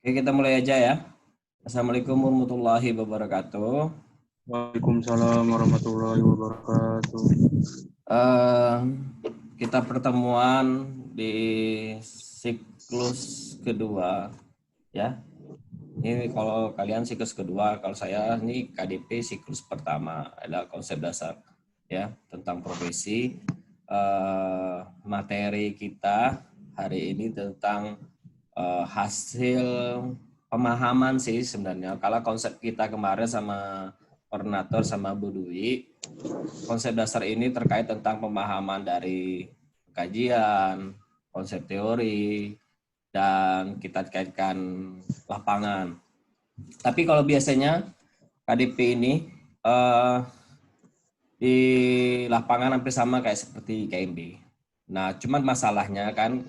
Oke, kita mulai aja ya. Assalamualaikum warahmatullahi wabarakatuh. Waalaikumsalam warahmatullahi wabarakatuh. Eh, kita pertemuan di siklus kedua, ya. Ini kalau kalian siklus kedua, kalau saya ini KDP siklus pertama, ada konsep dasar, ya, tentang profesi. Materi kita hari ini tentang hasil pemahaman sih sebenarnya. Kalau konsep kita kemarin sama koordinator sama Bu Dwi, konsep dasar ini terkait tentang pemahaman dari kajian, konsep teori, dan kita kaitkan lapangan. Tapi kalau biasanya KDP ini di lapangan hampir sama kayak seperti KMB. Nah, cuman masalahnya kan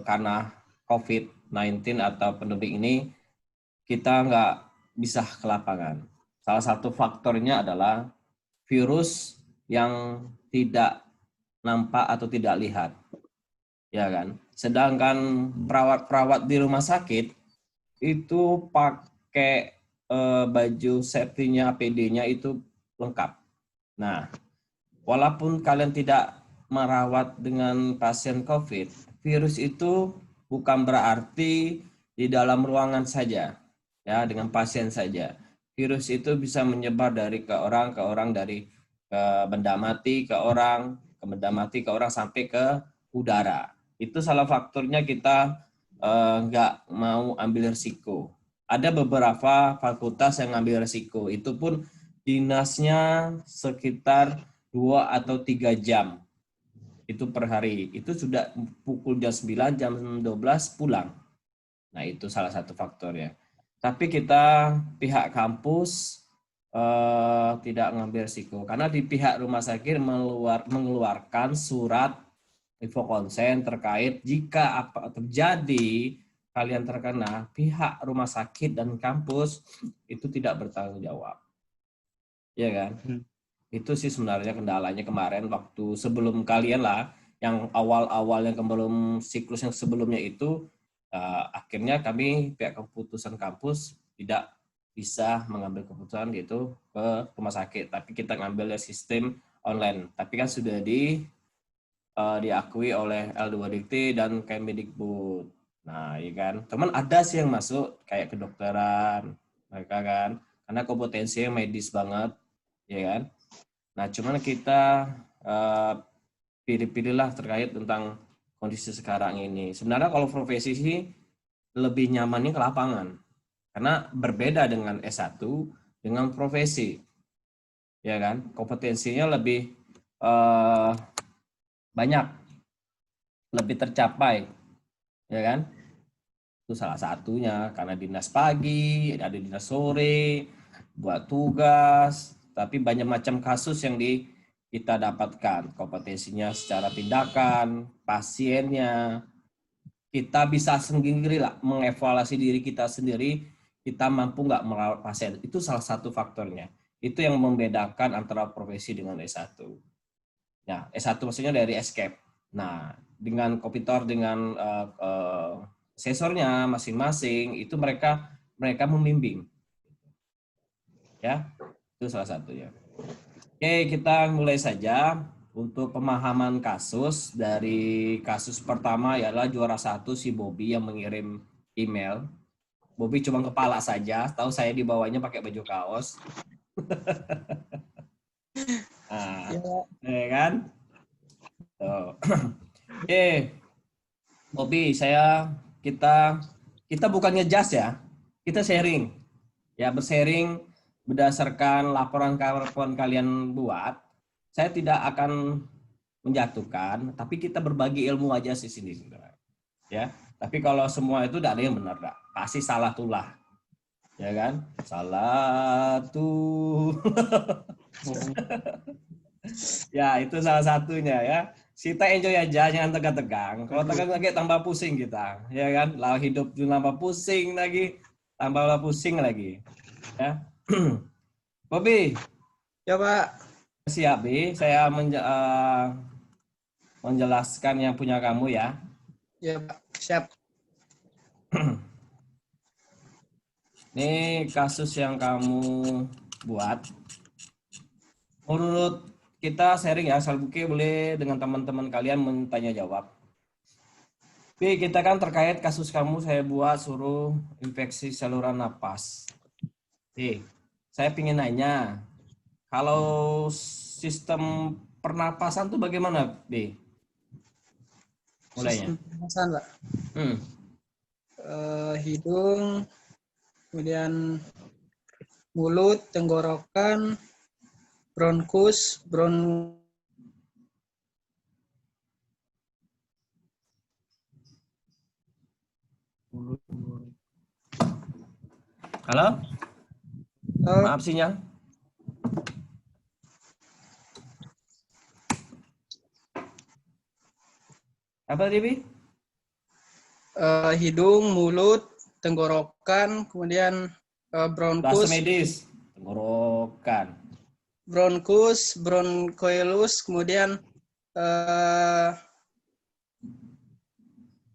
karena COVID-19 atau pandemi ini kita nggak bisa ke lapangan. Salah satu faktornya adalah virus yang tidak nampak atau tidak lihat, ya kan. Sedangkan perawat-perawat di rumah sakit itu pakai baju safety-nya, APD-nya itu lengkap. Nah, walaupun kalian tidak merawat dengan pasien COVID, virus itu bukan berarti di dalam ruangan saja, ya, dengan pasien saja. Virus itu bisa menyebar dari ke orang, dari benda mati ke orang, ke benda mati ke orang sampai ke udara. Itu salah faktornya kita nggak mau ambil risiko. Ada beberapa fakultas yang ngambil risiko, itu pun dinasnya sekitar 2 atau 3 jam itu per hari. Itu sudah pukul jam 9, jam 12 pulang. Nah, itu salah satu faktornya. Tapi kita pihak kampus tidak ngambil risiko karena di pihak rumah sakit mengeluarkan surat info konsen terkait jika apa terjadi kalian terkena, pihak rumah sakit dan kampus itu tidak bertanggung jawab. Ya kan? Itu sih sebenarnya kendalanya kemarin waktu sebelum kalian lah, yang awal-awal yang sebelum siklus yang sebelumnya itu akhirnya kami pihak keputusan kampus tidak bisa mengambil keputusan gitu ke rumah sakit, tapi kita ngambil sistem online. Tapi kan sudah diakui oleh L2Dikti dan Kemdikbud. Nah, iya kan. Teman ada sih yang masuk kayak kedokteran mereka kan, karena kompetensinya medis banget, ya kan. Nah, cuman kita pilih-pilihlah terkait tentang kondisi sekarang ini. Sebenarnya kalau profesi sih lebih nyamannya ke lapangan. Karena berbeda dengan S1 dengan profesi. Ya kan? Kompetensinya lebih banyak, lebih tercapai. Ya kan? Itu salah satunya karena dinas pagi, ada dinas sore, buat tugas, tapi banyak macam kasus yang kita dapatkan, kompetensinya secara tindakan, pasiennya, kita bisa sendiri lah mengevaluasi diri kita sendiri, kita mampu nggak merawat pasien, itu salah satu faktornya. Itu yang membedakan antara profesi dengan S1. Nah, S1 maksudnya dari escape. Nah, dengan komputer, dengan sesornya masing-masing, itu mereka membimbing. Ya, itu salah satunya. Oke, kita mulai saja untuk pemahaman kasus. Dari kasus pertama ialah juara 1 si Bobby yang mengirim email. Bobby cuma kepala saja, tahu saya di bawahnya pakai baju kaos. Nah, ya kan? Tuh. Oke, Bobby, kita bukan ngejas ya, kita sharing. Ya, bersharing berdasarkan laporan kalian buat. Saya tidak akan menjatuhkan, tapi kita berbagi ilmu aja sih sini sebenarnya. Ya, tapi kalau semua itu tidak ada yang benar, dah. Pasti salah tulah. Ya kan? Salah tuh. Ya, itu salah satunya ya. Kita enjoy aja, jangan tegang-tegang. Kalau tegang lagi tambah pusing kita, ya kan? Lah hidup tambah pusing lagi, tambah pusing lagi. Ya. Bobby, Ya Pak. siap, Bi. Saya menjelaskan yang punya kamu ya. Ya Pak, siap. Ini kasus yang kamu buat. Menurut kita sharing ya, Salbuki boleh dengan teman-teman kalian bertanya jawab. Tapi kita kan terkait kasus kamu saya buat suruh infeksi saluran napas. Saya ingin nanya, kalau sistem pernapasan tuh bagaimana, B? Mulainya. Sistem pernapasan, Pak. Hmm. Hidung, kemudian mulut, tenggorokan, bronkus, Halo? eh, Maaf sinyal. Apa tadi, B? hidung, mulut, tenggorokan, kemudian Bahasa bronkus, medis. Tenggorokan. bronkoilus, kemudian eh,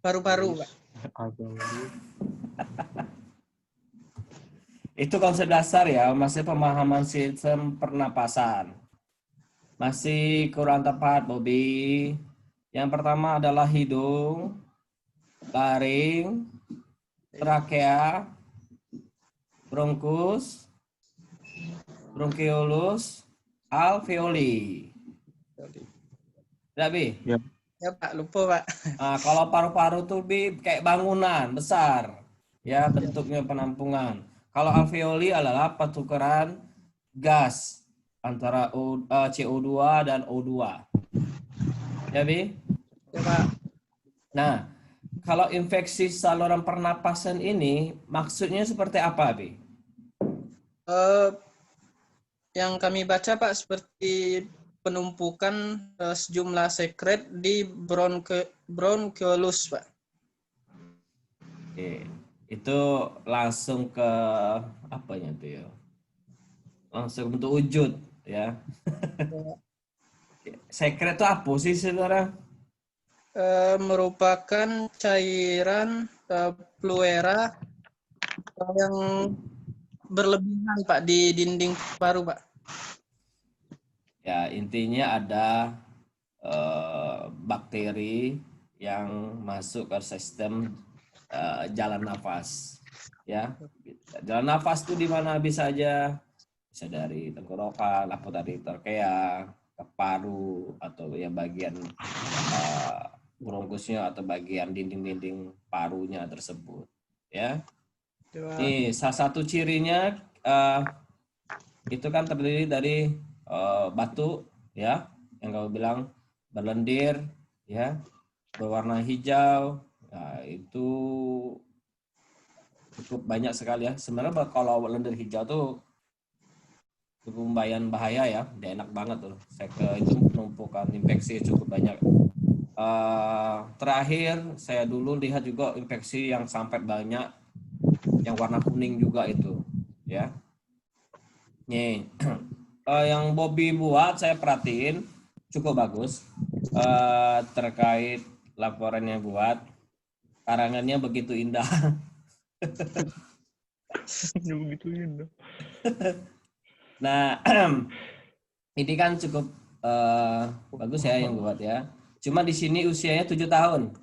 paru-paru, Pak. Itu konsep dasar ya, masih pemahaman sistem pernapasan. Masih kurang tepat, Bobby. Yang pertama adalah hidung, laring, trakea, bronkus, bronkiolus, alveoli. Tidak, Bi? Ya. Ya, Pak, lupa, Pak. Nah, kalau paru-paru tuh, Bi, kayak bangunan besar. Ya, bentuknya penampungan. Kalau alveoli adalah pertukaran gas antara CO2 dan O2. Ya, Bi? Ya, Pak. Nah, kalau infeksi saluran pernapasan ini maksudnya seperti apa, Bi? Eh, yang kami baca, Pak, seperti penumpukan sejumlah sekret di bronkiolus, Pak. Oke. Itu langsung ke apanya tuh ya? Langsung bentuk wujud ya. Sekret itu apa sih sebenarnya? Merupakan cairan fluera yang berlebihan, Pak, di dinding paru, Pak. Ya, intinya ada bakteri yang masuk ke sistem jalan nafas. Ya, jalan nafas itu di mana bisa aja, bisa dari tenggorokan, apa dari trachea, ke paru, atau ya bagian bronkusnya atau bagian dinding-dinding parunya tersebut. Ya, Coba. ini salah satu cirinya itu kan terdiri dari batu, ya, yang kamu bilang berlendir, ya, berwarna hijau. Nah, itu cukup banyak sekali ya. Sebenarnya kalau lendir hijau tuh cukup lumayan bahaya ya, tidak enak banget tuh. Itu penumpukan infeksi cukup banyak. Terakhir saya dulu lihat juga infeksi yang sampai banyak yang warna kuning juga itu, ya. Nih, yang Bobby buat saya perhatiin cukup bagus. Terkait laporannya buat, karangannya begitu indah. Begitu indah. Nah, ini kan cukup bagus ya yang buat ya. Cuma di sini usianya 7 tahun.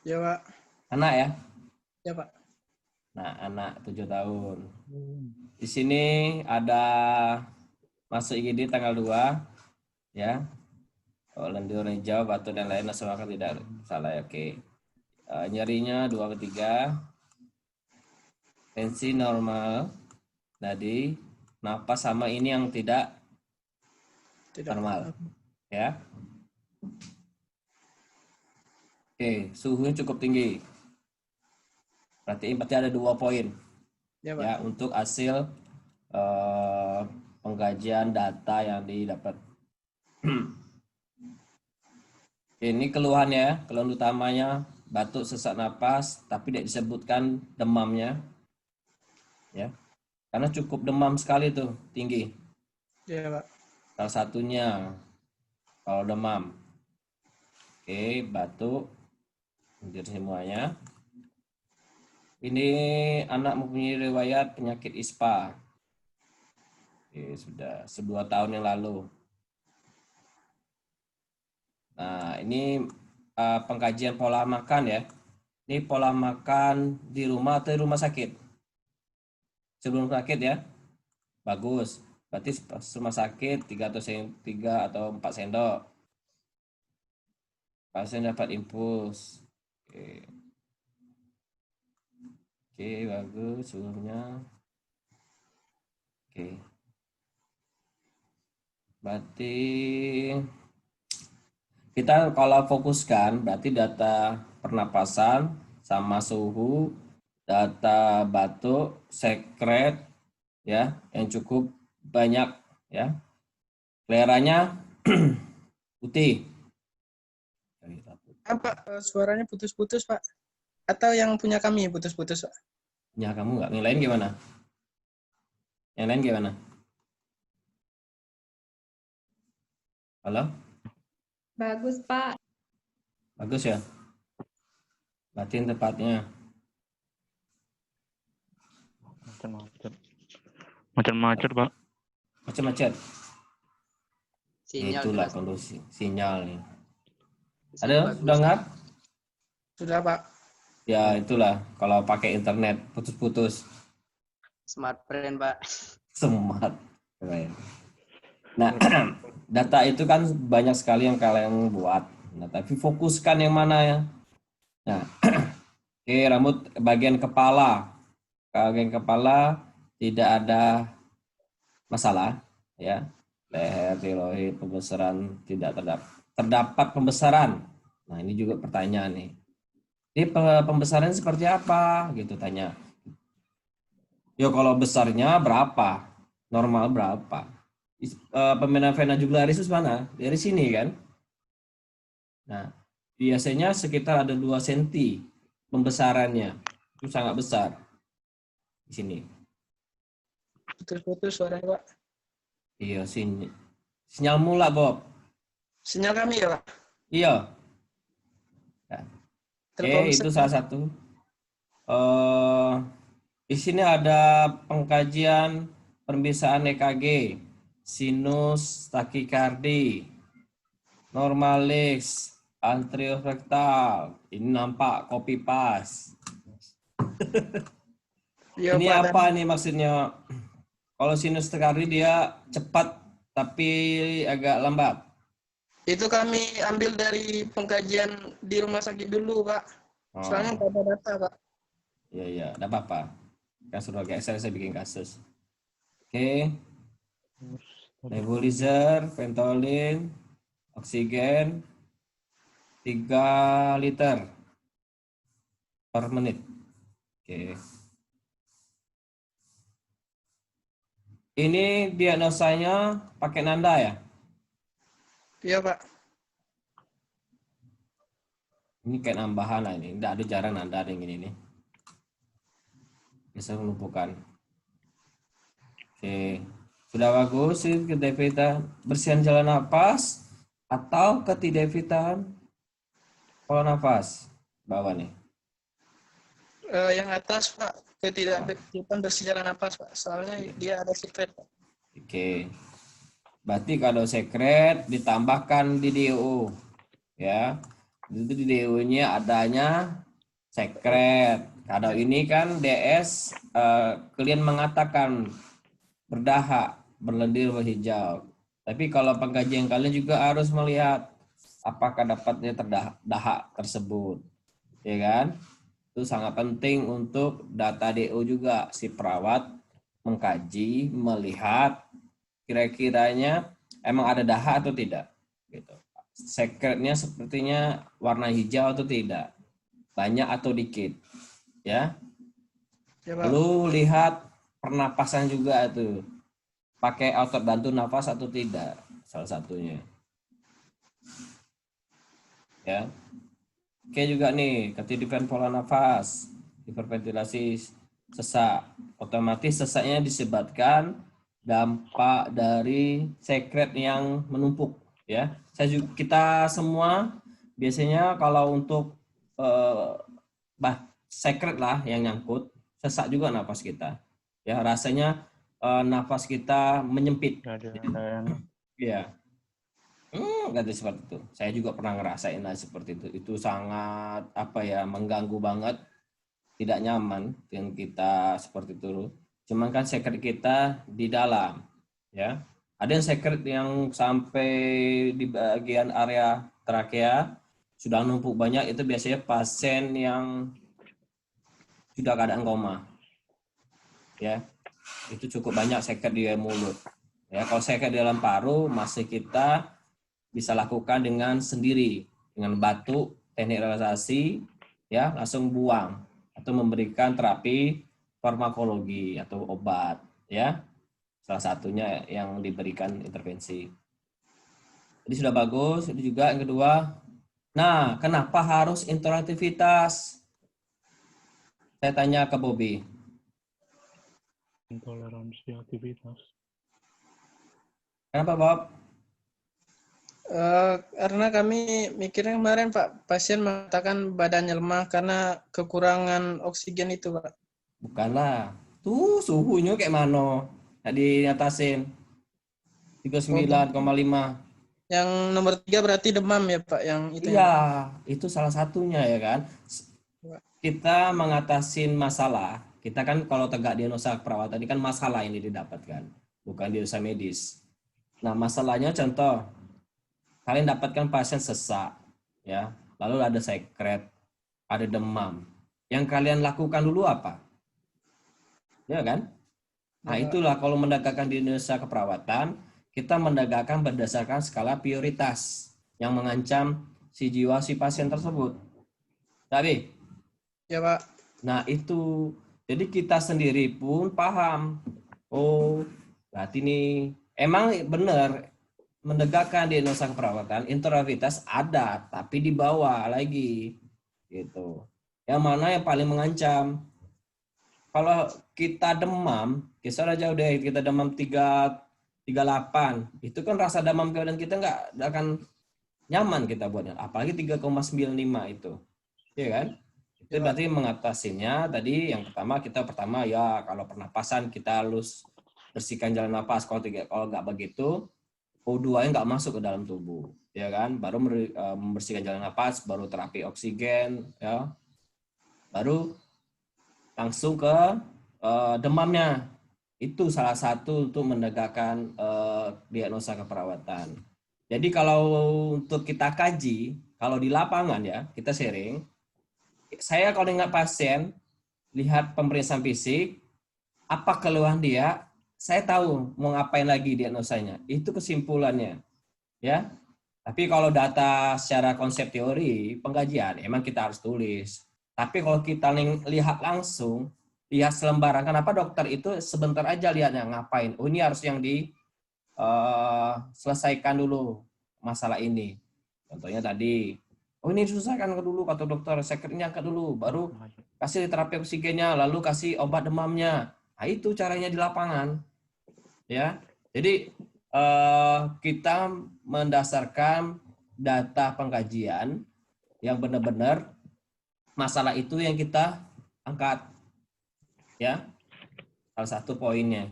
Ya, Pak. Anak ya. Ya, Pak. Nah, anak 7 tahun. Di sini ada masuk IGD tanggal 2 ya. Lendir hijau, batu dan lain semua kan tidak salah ya. Oke. Nyerinya 2 ke 3. Tensi normal. Tadi napas sama ini yang tidak Tidak. normal ya. Oke, suhunya cukup tinggi. Berarti ada 2 poin Ya, Pak. ya untuk hasil pengkajian data yang didapat. Ini keluhannya, keluhan utamanya batuk sesak napas, tapi tidak disebutkan demamnya, ya, karena cukup demam sekali tuh, tinggi. Ya, Pak. Salah satunya kalau demam, oke, batuk, hampir semuanya. Ini anak mempunyai riwayat penyakit ISPA. Oke, sudah 2 tahun yang lalu. Nah, ini pengkajian pola makan ya. Ini pola makan di rumah atau di rumah sakit? Sebelum sakit ya. Bagus. Berarti pas rumah sakit 3 atau 4 sendok. Pasien dapat infus. Oke. Oke, bagus sebelumnya. Oke. Berarti kita kalau fokuskan berarti data pernapasan sama suhu, data batuk, sekret ya yang cukup banyak ya. Seleranya putih. Pak, suaranya putus-putus, Pak. Atau yang punya kami putus-putus, Pak? Ya kamu nggak. Yang lain gimana? Yang lain gimana? Halo? Bagus, Pak. Bagus ya? Berarti tepatnya. Macet-macet, Pak. Macet-macet. Sinyal Itulah jelas. kondisi sinyal nih. Di sini Ada bagus. sudah nggak? Sudah, Pak. Ya itulah kalau pakai internet putus-putus. Smartfren, Pak. Smart. Keren. Nah, data itu kan banyak sekali yang kalian buat. Nah, tapi fokuskan yang mana ya? Nah, oke, rambut bagian kepala. Bagian kepala tidak ada masalah, ya. Leher, tiroid, pembesaran tidak terdapat pembesaran. Nah, ini juga pertanyaan nih. Ini pembesaran seperti apa? Gitu tanya. Ya kalau besarnya berapa? Normal berapa? Pembinaan vena jugularis mana? Dari sini kan? Nah, biasanya sekitar ada 2 cm pembesarannya. Itu sangat besar. Di sini. Putus-putus suaranya, Pak. Iya, sinyal mula, Bob. Sinyal kami ya, Pak? Iya. Nah, itu salah satu. Di sini ada pengkajian pemeriksaan EKG, sinus, takikardi, normalis, anteriorektal. Ini nampak copy paste. Iya, Ini Pak, apa nih maksudnya? Kalau sinus takikardi dia cepat tapi agak lambat. itu kami ambil dari pengkajian di rumah sakit dulu, Pak. Soalnya nggak ada data, Pak. Iya, iya, enggak apa-apa. Kan sudah geser saya bikin kasus. Oke. Nebulizer, Ventolin, oksigen 3 liter per menit. Oke. Ini diagnosanya pakai nanda ya? Iya, Pak. Ini kayak nambahan lah ini. Enggak ada jarang nanda yang ini nih. Bisa melumpuhkan. Oke. Sudah bagus sih kedevitan bersihan jalan nafas atau ketidavitan pola nafas bawah nih. Yang atas, Pak. Ketidakefektifan berjalan napas, Pak. Soalnya dia ada secret, Pak. Oke. Berarti kalau sekret ditambahkan di DO ya. Itu di DO-nya adanya sekret. Kalau ini kan DS kalian mengatakan berdahak, berlendir berhijau. Tapi kalau pengkajian kalian juga harus melihat apakah dapatnya terdahak tersebut. Ya kan? Itu sangat penting untuk data DO juga. Si perawat mengkaji, melihat kira-kiranya emang ada dahak atau tidak. Gitu. Sekretnya sepertinya warna hijau atau tidak. Banyak atau dikit. Ya. Ya, Pak. Lalu lihat pernapasan juga itu. Pakai otot bantu nafas atau tidak. Salah satunya. Ya. Oke juga nih, ketidupan pola nafas, hiperventilasi sesak. Otomatis sesaknya disebabkan dampak dari sekret yang menumpuk. Ya, kita semua biasanya kalau untuk sekret lah yang nyangkut, sesak juga nafas kita. Ya, rasanya nafas kita menyempit. Gak ada yang Iya. Kata seperti itu. Saya juga pernah ngerasain lah seperti itu. Itu sangat mengganggu banget, tidak nyaman dengan kita seperti itu. Cuman kan secret kita di dalam, ya. Ada yang secret yang sampai di bagian area trakea sudah numpuk banyak, itu biasanya pasien yang sudah keadaan koma. Ya. Itu cukup banyak secret di mulut. Ya, kalau secret di dalam paru masih kita bisa lakukan dengan sendiri, dengan batuk, teknik relaksasi, ya langsung buang atau memberikan terapi farmakologi atau obat, ya salah satunya yang diberikan intervensi. Jadi sudah bagus. Itu juga yang kedua. Nah, kenapa harus interaktivitas? Saya tanya ke Bobby. intoleransi aktivitas. Kenapa, Bob? Karena kami mikirnya kemarin Pak, pasien mengatakan badannya lemah karena kekurangan oksigen itu Pak. Bukanlah. Tuh suhunya kayak mana? Nggak diatasin. 39,5. Yang nomor 3 berarti demam ya Pak, yang itu. Iya, itu salah satunya ya kan. Kita mengatasin masalah. Kita kan kalau tegak diagnosa keperawatan ini kan masalah ini didapatkan, bukan diagnosa medis. Nah, masalahnya contoh, kalian dapatkan pasien sesak, ya, lalu ada sekret, ada demam. Yang kalian lakukan dulu apa? Ya kan? Nah, itulah kalau mendagangkan diagnosa keperawatan, kita mendagangkan berdasarkan skala prioritas yang mengancam si jiwa si pasien tersebut. Tapi, Ya Pak. nah itu, jadi kita sendiri pun paham. Oh, berarti nih, emang benar menegakkan diagnosa keperawatan, interaktivitas ada, tapi di bawah lagi, gitu. Yang mana yang paling mengancam? Kalau kita demam, kisah jauh deh, kita demam 38, itu kan rasa demam dan kita nggak akan nyaman kita buatnya, apalagi 3,95 itu, ya kan? Itu berarti mengatasinya tadi yang pertama ya kalau pernapasan kita harus bersihkan jalan nafas, kalau nggak begitu O2-nya nggak masuk ke dalam tubuh, ya kan? Baru membersihkan jalan nafas, baru terapi oksigen, ya, baru langsung ke demamnya. Itu salah satu untuk menegakkan diagnosa keperawatan. Jadi kalau untuk kita kaji, kalau di lapangan ya kita sharing. Saya kalau ingat pasien, lihat pemeriksaan fisik, apa keluhan dia, saya tahu mau ngapain lagi diagnosanya. Itu kesimpulannya, ya. Tapi kalau data secara konsep teori pengkajian, emang kita harus tulis. Tapi kalau kita lihat langsung, lihat selembaran, kenapa dokter itu sebentar aja lihatnya ngapain? Oh, ini harus yang selesaikan dulu masalah ini. Contohnya tadi, oh ini diselesaikan dulu kata dokter, sekretnya angkat dulu, baru kasih terapi oksigennya, lalu kasih obat demamnya. Nah, itu caranya di lapangan, ya. Jadi kita mendasarkan data pengkajian yang benar-benar masalah itu yang kita angkat, ya. Salah satu poinnya,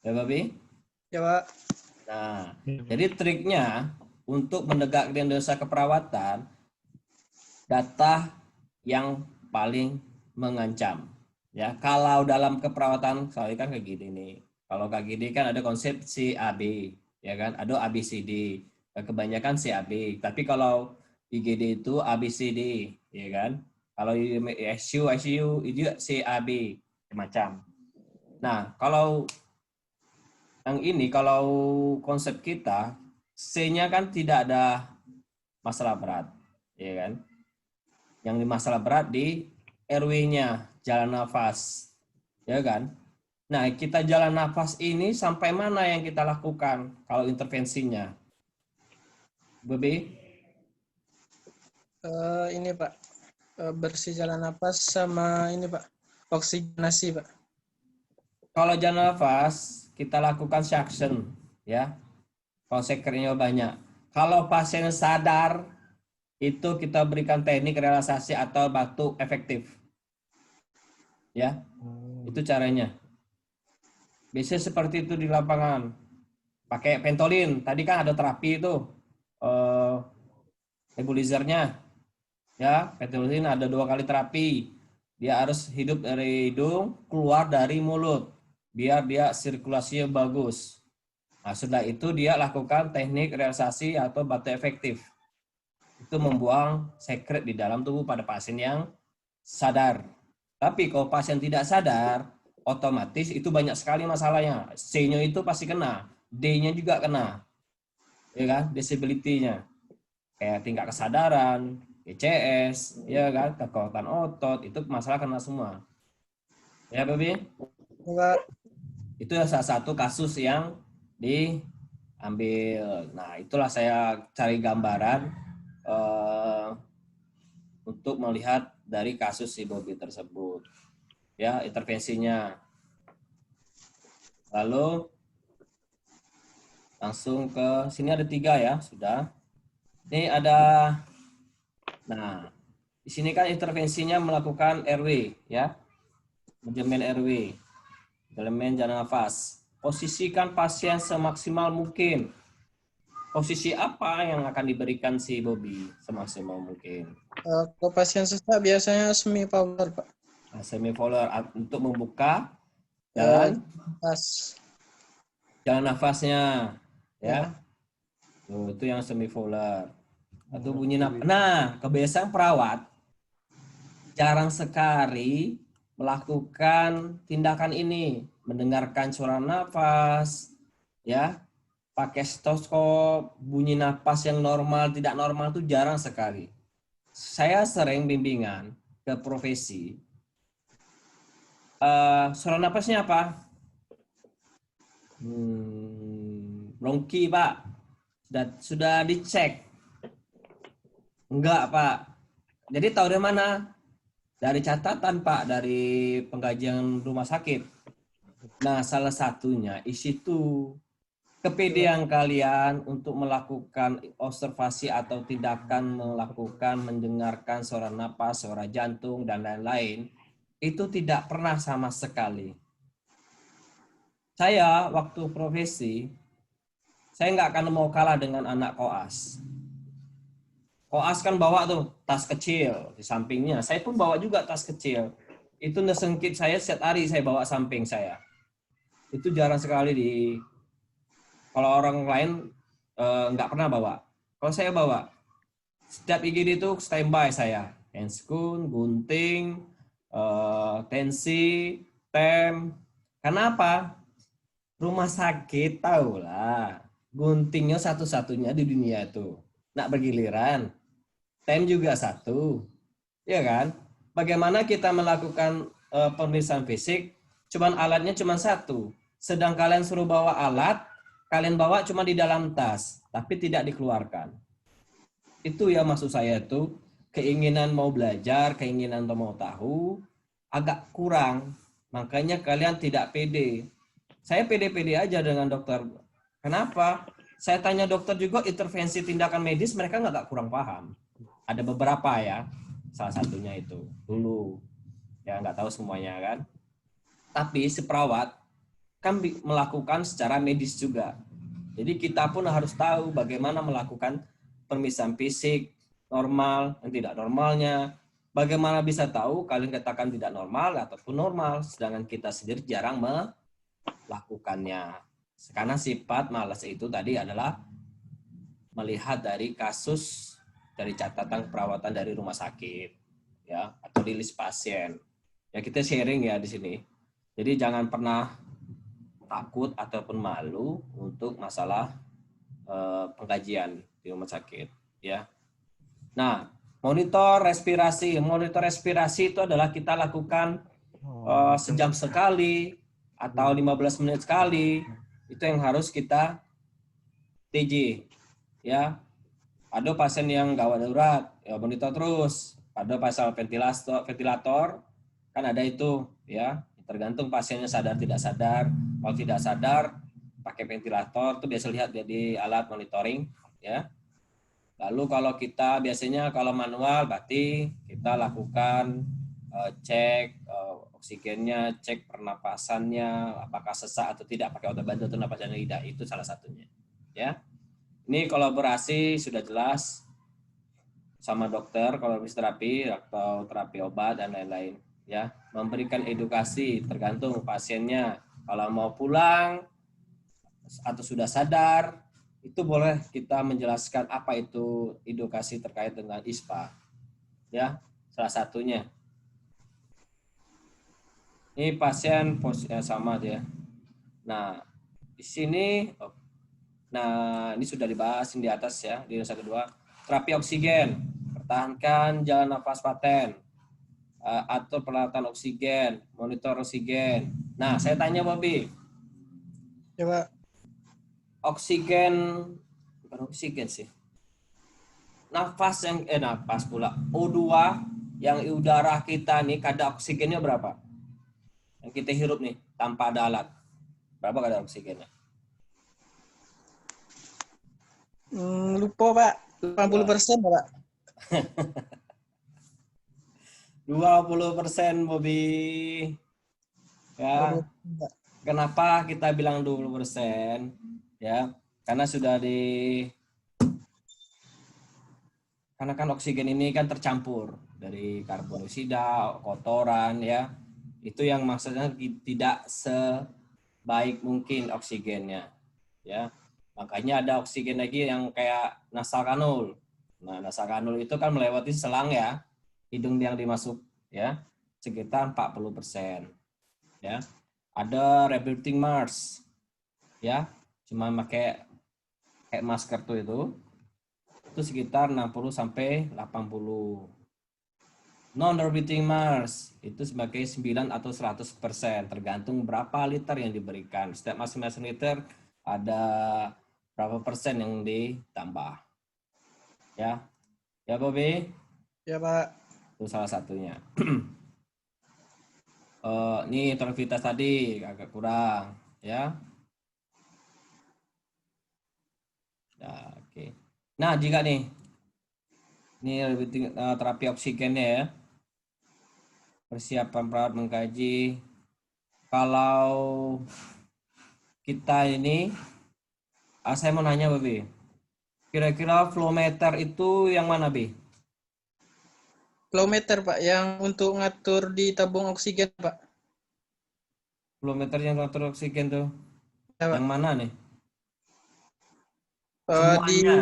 ya Babi. Ya Pak. Nah, jadi triknya untuk menegakkan diagnosa keperawatan, data yang paling mengancam, ya. Kalau dalam keperawatan soalnya kan kayak gini nih, kalau kayak gini kan ada konsep CAB, ya kan, ada ABCD, kebanyakan CAB, tapi kalau IGD itu ABCD, ya kan. Kalau ICU itu CAB macam. Nah, kalau yang ini, kalau konsep kita C-nya kan tidak ada masalah berat, ya kan. Yang di masalah berat di RW-nya, jalan nafas, ya kan. Nah, kita jalan nafas ini sampai mana yang kita lakukan kalau intervensinya? Bebe? Ini Pak, bersih jalan napas sama ini Pak, oksigenasi Pak. Kalau jalan nafas, kita lakukan suction, ya. Kalau sekretnya banyak. Kalau pasien sadar, itu kita berikan teknik relaksasi atau batuk efektif. Ya, itu caranya. Biasanya seperti itu di lapangan. Pakai Ventolin. Tadi kan ada terapi itu. Nebulizernya. Ya, Ventolin ada 2 kali terapi. Dia harus hidup dari hidung, keluar dari mulut. Biar dia sirkulasinya bagus. Nah, setelah itu dia lakukan teknik relaksasi atau batu efektif. Itu membuang sekret di dalam tubuh pada pasien yang sadar. Tapi kalau pasien tidak sadar, otomatis itu banyak sekali masalahnya. C-nya itu pasti kena, D-nya juga kena. Ya kan? Disability-nya. Kayak tingkat kesadaran, ECS, ya kan, kekuatan otot, itu masalah kena semua. Ya, Babi? Pak. Itu salah satu kasus yang diambil. Nah, itulah saya cari gambaran untuk melihat dari kasus si Bobby tersebut. Ya, intervensinya. Lalu langsung ke sini ada 3 ya, sudah. Ini ada, nah, di sini kan intervensinya melakukan RW, ya, manajemen RW, manajemen jalan nafas. Posisikan pasien semaksimal mungkin. Posisi apa yang akan diberikan si Bobby semaksimal mungkin? Kalau pasien sesak biasanya semi power, Pak. Nah, semipolar untuk membuka jalan nafasnya, ya. Tuh, itu yang semipolar. Atau bunyi nafas. Nah, kebiasaan perawat jarang sekali melakukan tindakan ini, mendengarkan suara nafas, ya, pakai stetoskop, bunyi nafas yang normal, tidak normal itu jarang sekali. Saya sering bimbingan ke profesi. Suara nafasnya apa? Bronki, Pak. Sudah dicek. Enggak, Pak. Jadi tahu dari mana? Dari catatan, Pak, dari pengkajian rumah sakit. Nah, salah satunya isi itu kepedean kalian untuk melakukan observasi atau tindakan melakukan mendengarkan suara napas, suara jantung, dan lain-lain, itu tidak pernah sama sekali. Saya waktu profesi, saya nggak akan mau kalah dengan anak koas. Koas kan bawa tuh tas kecil di sampingnya. Saya pun bawa juga tas kecil. Itu nesengkit saya setiap hari saya bawa samping saya. Itu jarang sekali kalau orang lain nggak pernah bawa. Kalau saya bawa, setiap IGD itu standby saya. Handscoon, gunting, tensi, tem. Kenapa? Rumah sakit tahulah. Guntingnya satu-satunya di dunia itu. Nak bergiliran. Tem juga satu. Ya kan? Bagaimana kita melakukan pemeriksaan fisik, cuman alatnya cuma satu. Sedang kalian suruh bawa alat, kalian bawa cuma di dalam tas, tapi tidak dikeluarkan. Itu ya maksud saya itu, keinginan mau belajar, keinginan mau tahu, agak kurang. Makanya kalian tidak pede. Saya pede-pede aja dengan dokter. Kenapa? Saya tanya dokter juga intervensi tindakan medis, mereka nggak kurang paham. Ada beberapa ya, salah satunya itu dulu. Ya nggak tahu semuanya kan. Tapi si perawat kan melakukan secara medis juga. Jadi kita pun harus tahu bagaimana melakukan pemeriksaan fisik normal dan tidak normalnya. Bagaimana bisa tahu kalian katakan tidak normal ataupun normal, sedangkan kita sendiri jarang melakukannya. Karena sifat malas itu tadi adalah melihat dari kasus dari catatan perawatan dari rumah sakit, ya, atau di list pasien. Ya kita sharing ya di sini. Jadi jangan pernah takut ataupun malu untuk masalah pengkajian di rumah sakit, ya. Nah, monitor respirasi itu adalah kita lakukan sejam sekali atau 15 menit sekali. Itu yang harus kita TJ, ya. Ada pasien yang gawat darurat, ya monitor terus. Ada pasal ventilator, kan ada itu, ya. Tergantung pasiennya sadar tidak sadar. Kalau tidak sadar, pakai ventilator itu biasa lihat di alat monitoring, ya. Lalu kalau kita biasanya kalau manual berarti kita lakukan cek oksigennya, cek pernapasannya, apakah sesak atau tidak, pakai obat bantu atau napas dan tidak, itu salah satunya. Ya, ini kolaborasi sudah jelas sama dokter, kalau terapi atau terapi obat dan lain-lain. Ya, memberikan edukasi tergantung pasiennya. Kalau mau pulang atau sudah sadar, itu boleh kita menjelaskan apa itu edukasi terkait dengan ISPA. Ya, salah satunya. Ini pasien sama dia. Nah, di sini, nah ini sudah dibahas di atas ya, di nusa kedua. Terapi oksigen, pertahankan jalan nafas paten, atur peralatan oksigen, monitor oksigen. Nah, saya tanya Bobby. Coba. Oksigen, bukan oksigen sih. Nafas pula. O2 yang udara kita nih, kadar oksigennya berapa? Yang kita hirup nih, tanpa ada alat. Berapa kadar oksigennya? Lupa, Pak. 80%, Pak. 20%, Bobby. Ya. Kenapa kita bilang 20%? Ya, karena karena kan oksigen ini kan tercampur dari karbon dioksida, kotoran ya. Itu yang maksudnya tidak sebaik mungkin oksigennya. Ya. Makanya ada oksigen lagi yang kayak nasal kanul. Nah, nasal kanul itu kan melewati selang ya, hidung yang dimasuk ya, sekitar 40%. Ya. Ada rebreathing mask. Ya, cuma pakai kayak masker tuh itu sekitar 60 sampai 80. Non-rebreathing mask itu sebagai 9 atau 100%, tergantung berapa liter yang diberikan. Setiap masing-masing liter ada berapa persen yang ditambah. Ya. Ya, Bobby? Ya, Pak. Itu salah satunya. Ini tonivitas tadi agak kurang, ya. Nah, oke. Nah, jika nih, ini lebih terapi oksigennya ya. Persiapan perawat mengkaji. Kalau kita ini, saya mau nanya, Babi. Kira-kira flow meter itu yang mana, Bi? Flow meter, Pak, yang untuk ngatur di tabung oksigen, Pak. Flow meter yang ngatur oksigen tuh. Ya, Pak. Yang mana nih? Di Semuanya.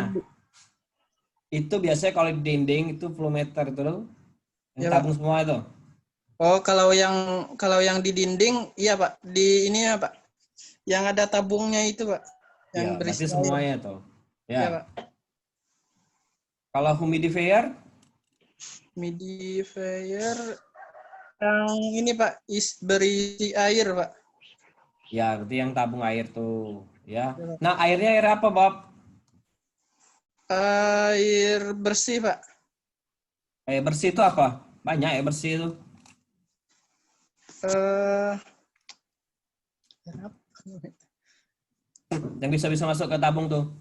Itu biasanya kalau di dinding itu flow meter itu loh. Yang Ya, tabung Pak. semua itu. Oh, kalau yang di dinding, iya, Pak. Di ini ya, Pak. Yang ada tabungnya itu, Pak. Yang Ya, berisi berarti air. semuanya tuh. Ya, Ya. Pak. Kalau humidifier? Humidifier yang ini, Pak, berisi air, Pak. Ya, berarti yang tabung air tuh, ya. Ya, Pak. Nah, airnya air apa, Bob? Air bersih, Pak. Air bersih itu apa? Banyak air bersih itu. Yang bisa masuk ke tabung tuh.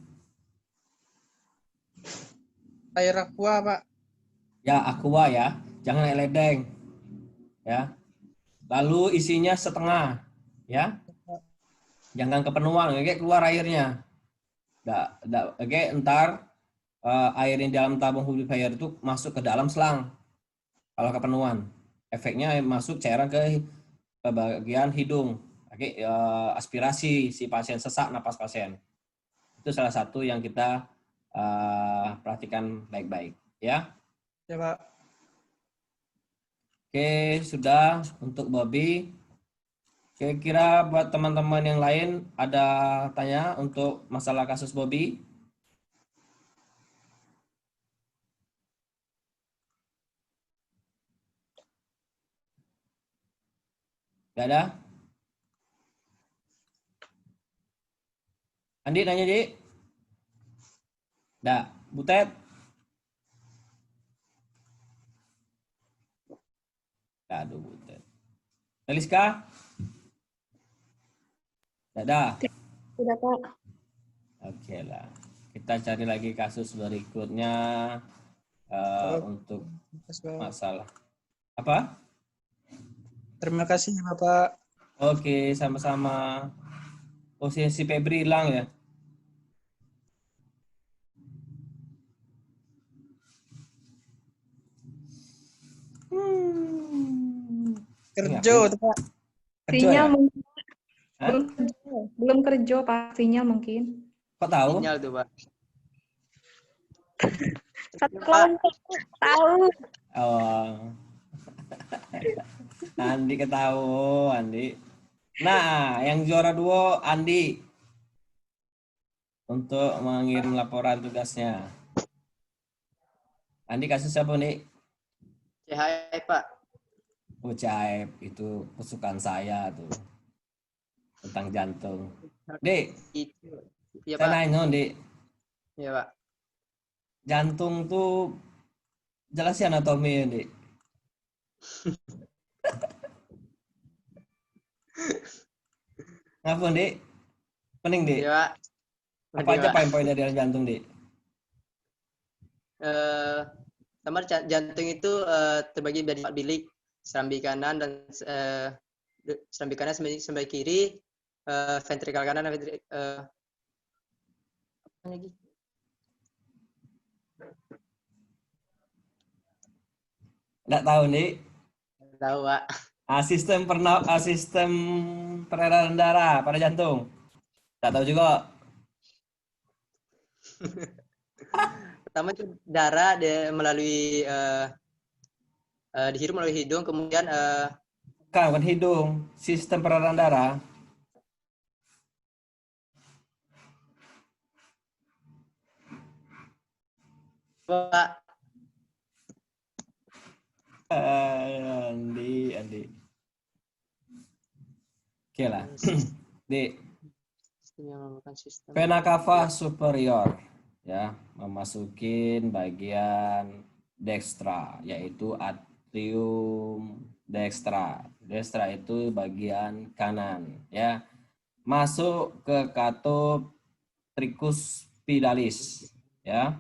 Air aqua, Pak. Ya, aqua ya. Jangan air ledeng. Ya. Lalu isinya setengah, ya. Jangan kepenuhan, kayak keluar airnya. Oke, ntar air yang dalam tabung humidifier itu masuk ke dalam selang. Kalau kepenuhan, efeknya masuk cairan ke bagian hidung. Oke, aspirasi si pasien, sesak napas pasien. Itu salah satu yang kita perhatikan baik-baik, ya. Ya, Pak. Oke, sudah untuk Bobby. Kira-kira buat teman-teman yang lain ada tanya untuk masalah kasus Bobby? Gak ada? Andi nanya, Di? Nggak. Butet? Aduh, Butet. Eliska? Nggak ada? Tidak, Pak. Oke lah. Kita cari lagi kasus berikutnya untuk masalah. Apa? Terima kasih Bapak. Oke, sama-sama. Posisi Febri hilang ya. Ini Kerja apa? tuh Pak. Kerja Sinyal ya? mungkin Hah? belum kerja Pak, sinyal mungkin. Kok tahu? Sinyal tuh, Pak. Satu Pak, kelompok tahu. Oh, Andi ketahu, Andi. Nah, yang juara duo Andi untuk mengirim laporan tugasnya. Andi kasih siapa nih? CHI, Pak. Ucaip itu kesukaan saya tuh tentang jantung. Dik, Itu. Iya, saya Pak. nanya Dik, Iya, Pak. jantung tuh jelasin anatomi ya, Dik. Ngapun Dik? Pening Dik. Iya, Pak. Apa Mending, aja Pak. poin-poin dari jantung Dik? Eh, Sama jantung itu terbagi dari 4 bilik, serambi kanan dan serambi kanan sampai kiri, ventrikal kanan dan apa lagi? Nggak tahu Dik. Tahu, Pak. Sistem peredaran darah pada jantung. Nggak tahu juga. Pertama itu darah melalui dihirup melalui hidung, kemudian Bukan hidung. Sistem peredaran darah. Pak, Andi. Oke lah. Dik, yang merupakan sistem vena cava superior ya, memasukin bagian dextra yaitu atrium dextra. Dextra itu bagian kanan ya. Masuk ke katup tricus vidalis ya.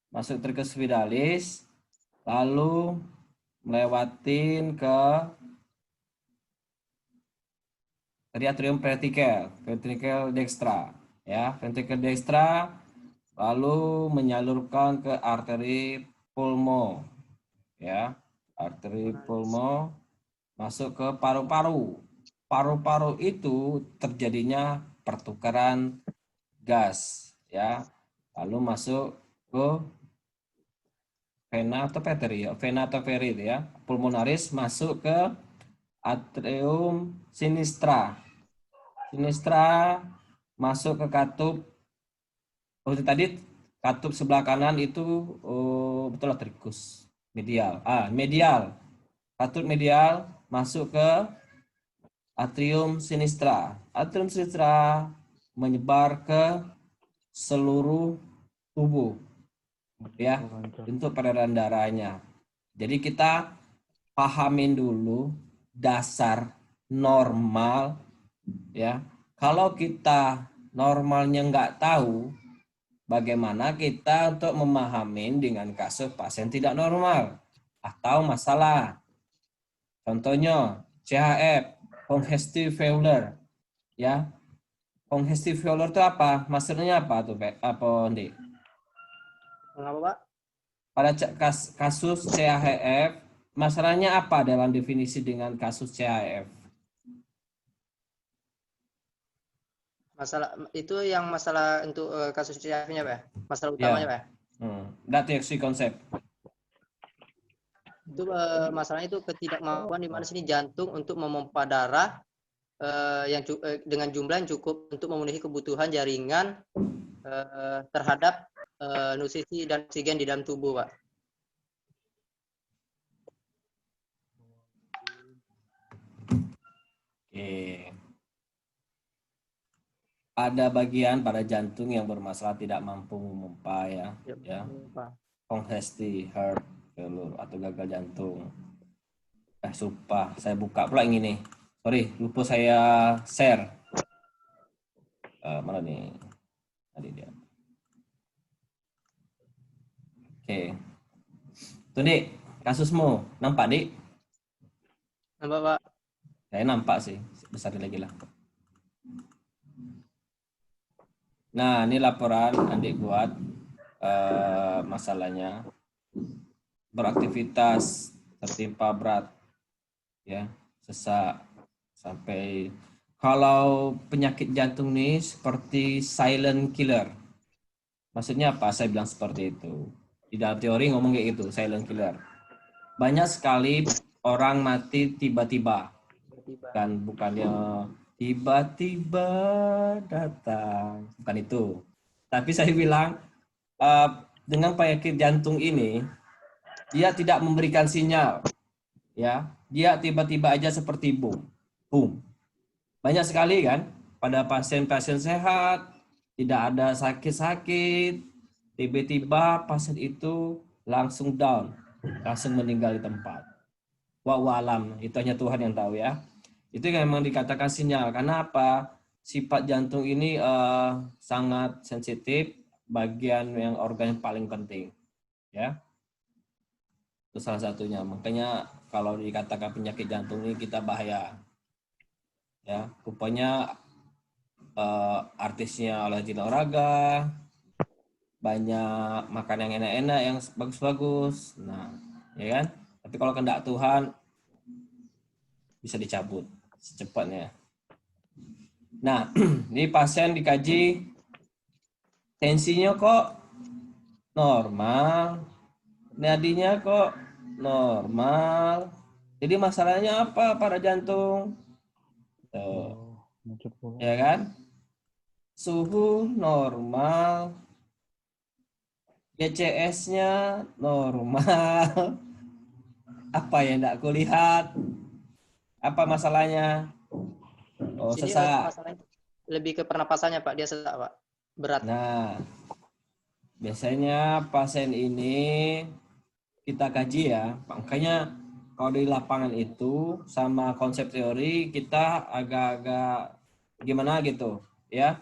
Masuk tricus vidalis lalu melewatin ke atrium ventricle dextra ya, ventricle dextra lalu menyalurkan ke arteri pulmo ya, arteri pulmo masuk ke paru-paru. Paru-paru itu terjadinya pertukaran gas ya, lalu masuk ke vena atau arteri ya, vena atau veri ya, pulmonaris masuk ke atrium sinistra. Sinistra masuk ke katup. Oh, itu tadi katup sebelah kanan itu betul lah tricus medial. Medial. Katup medial masuk ke atrium sinistra. Atrium sinistra menyebar ke seluruh tubuh ya untuk peredaran darahnya. Jadi kita pahamin dulu dasar normal ya. Kalau kita normalnya nggak tahu, bagaimana kita untuk memahami dengan kasus pasien tidak normal atau masalah. Contohnya CHF, congestive failure, ya. Congestive failure itu apa? Maksudnya apa tuh, apa Ndi? mengapa, Pak? Pada kasus CHF, masalahnya apa dalam definisi dengan kasus CHF? Masalah itu yang masalah untuk kasus CHF-nya, Pak. Masalah Ya. utamanya, Pak. Deteksi konsep. Itu masalahnya itu ketidakmampuan di mana sini jantung untuk memompa darah dengan jumlah yang cukup untuk memenuhi kebutuhan jaringan terhadap nutrisi dan oksigen di dalam tubuh, Pak. Oke. Ada bagian pada jantung yang bermasalah tidak mampu memompa ya. Congestive heart failure atau gagal jantung. Sumpah, saya buka pula yang ini. Sorry, lupa saya share. Mana nih? Tadi dia. Oke. Tuh, Dik, kasusmu. Nampak, Dik? Nampak, Pak? Saya nampak sih, besar lagi lah. Nah, ini laporan adik buat masalahnya. Beraktivitas tertimpa berat, ya, sesak, sampai kalau penyakit jantung ini seperti silent killer. Maksudnya apa? Saya bilang seperti itu. Di dalam teori ngomong kayak gitu, silent killer. Banyak sekali orang mati tiba-tiba. Kan bukannya tiba-tiba datang. Bukan itu. Tapi saya bilang dengan penyakit jantung ini dia tidak memberikan sinyal. Ya, dia tiba-tiba aja seperti boom. Boom. Banyak sekali kan pada pasien-pasien sehat, tidak ada sakit-sakit, tiba-tiba pasien itu langsung down, langsung meninggal di tempat. Wallahu itu hanya Tuhan yang tahu ya. Itu yang memang dikatakan sinyal. Karena apa? Sifat jantung ini sangat sensitif, bagian yang organ yang paling penting. Ya, itu salah satunya. Makanya kalau dikatakan penyakit jantung ini kita bahaya. Ya, rupanya artisnya olahraga olahraga, banyak makan yang enak-enak, yang bagus-bagus. Nah, ya kan? Tapi kalau kehendak Tuhan bisa dicabut secepatnya. Nah, ini pasien dikaji tensinya kok normal, nadinya kok normal. Jadi masalahnya apa pada jantung? Tuh, Muncul pula. ya kan? Suhu normal, BCS-nya normal. Apa yang tidak kulihat? Apa masalahnya? Oh, Sini sesak. masalahnya lebih ke pernapasannya Pak, dia sesak Pak. Berat. Nah, biasanya pasien ini kita kaji ya. Makanya kalau di lapangan itu sama konsep teori kita agak-agak gimana gitu, ya.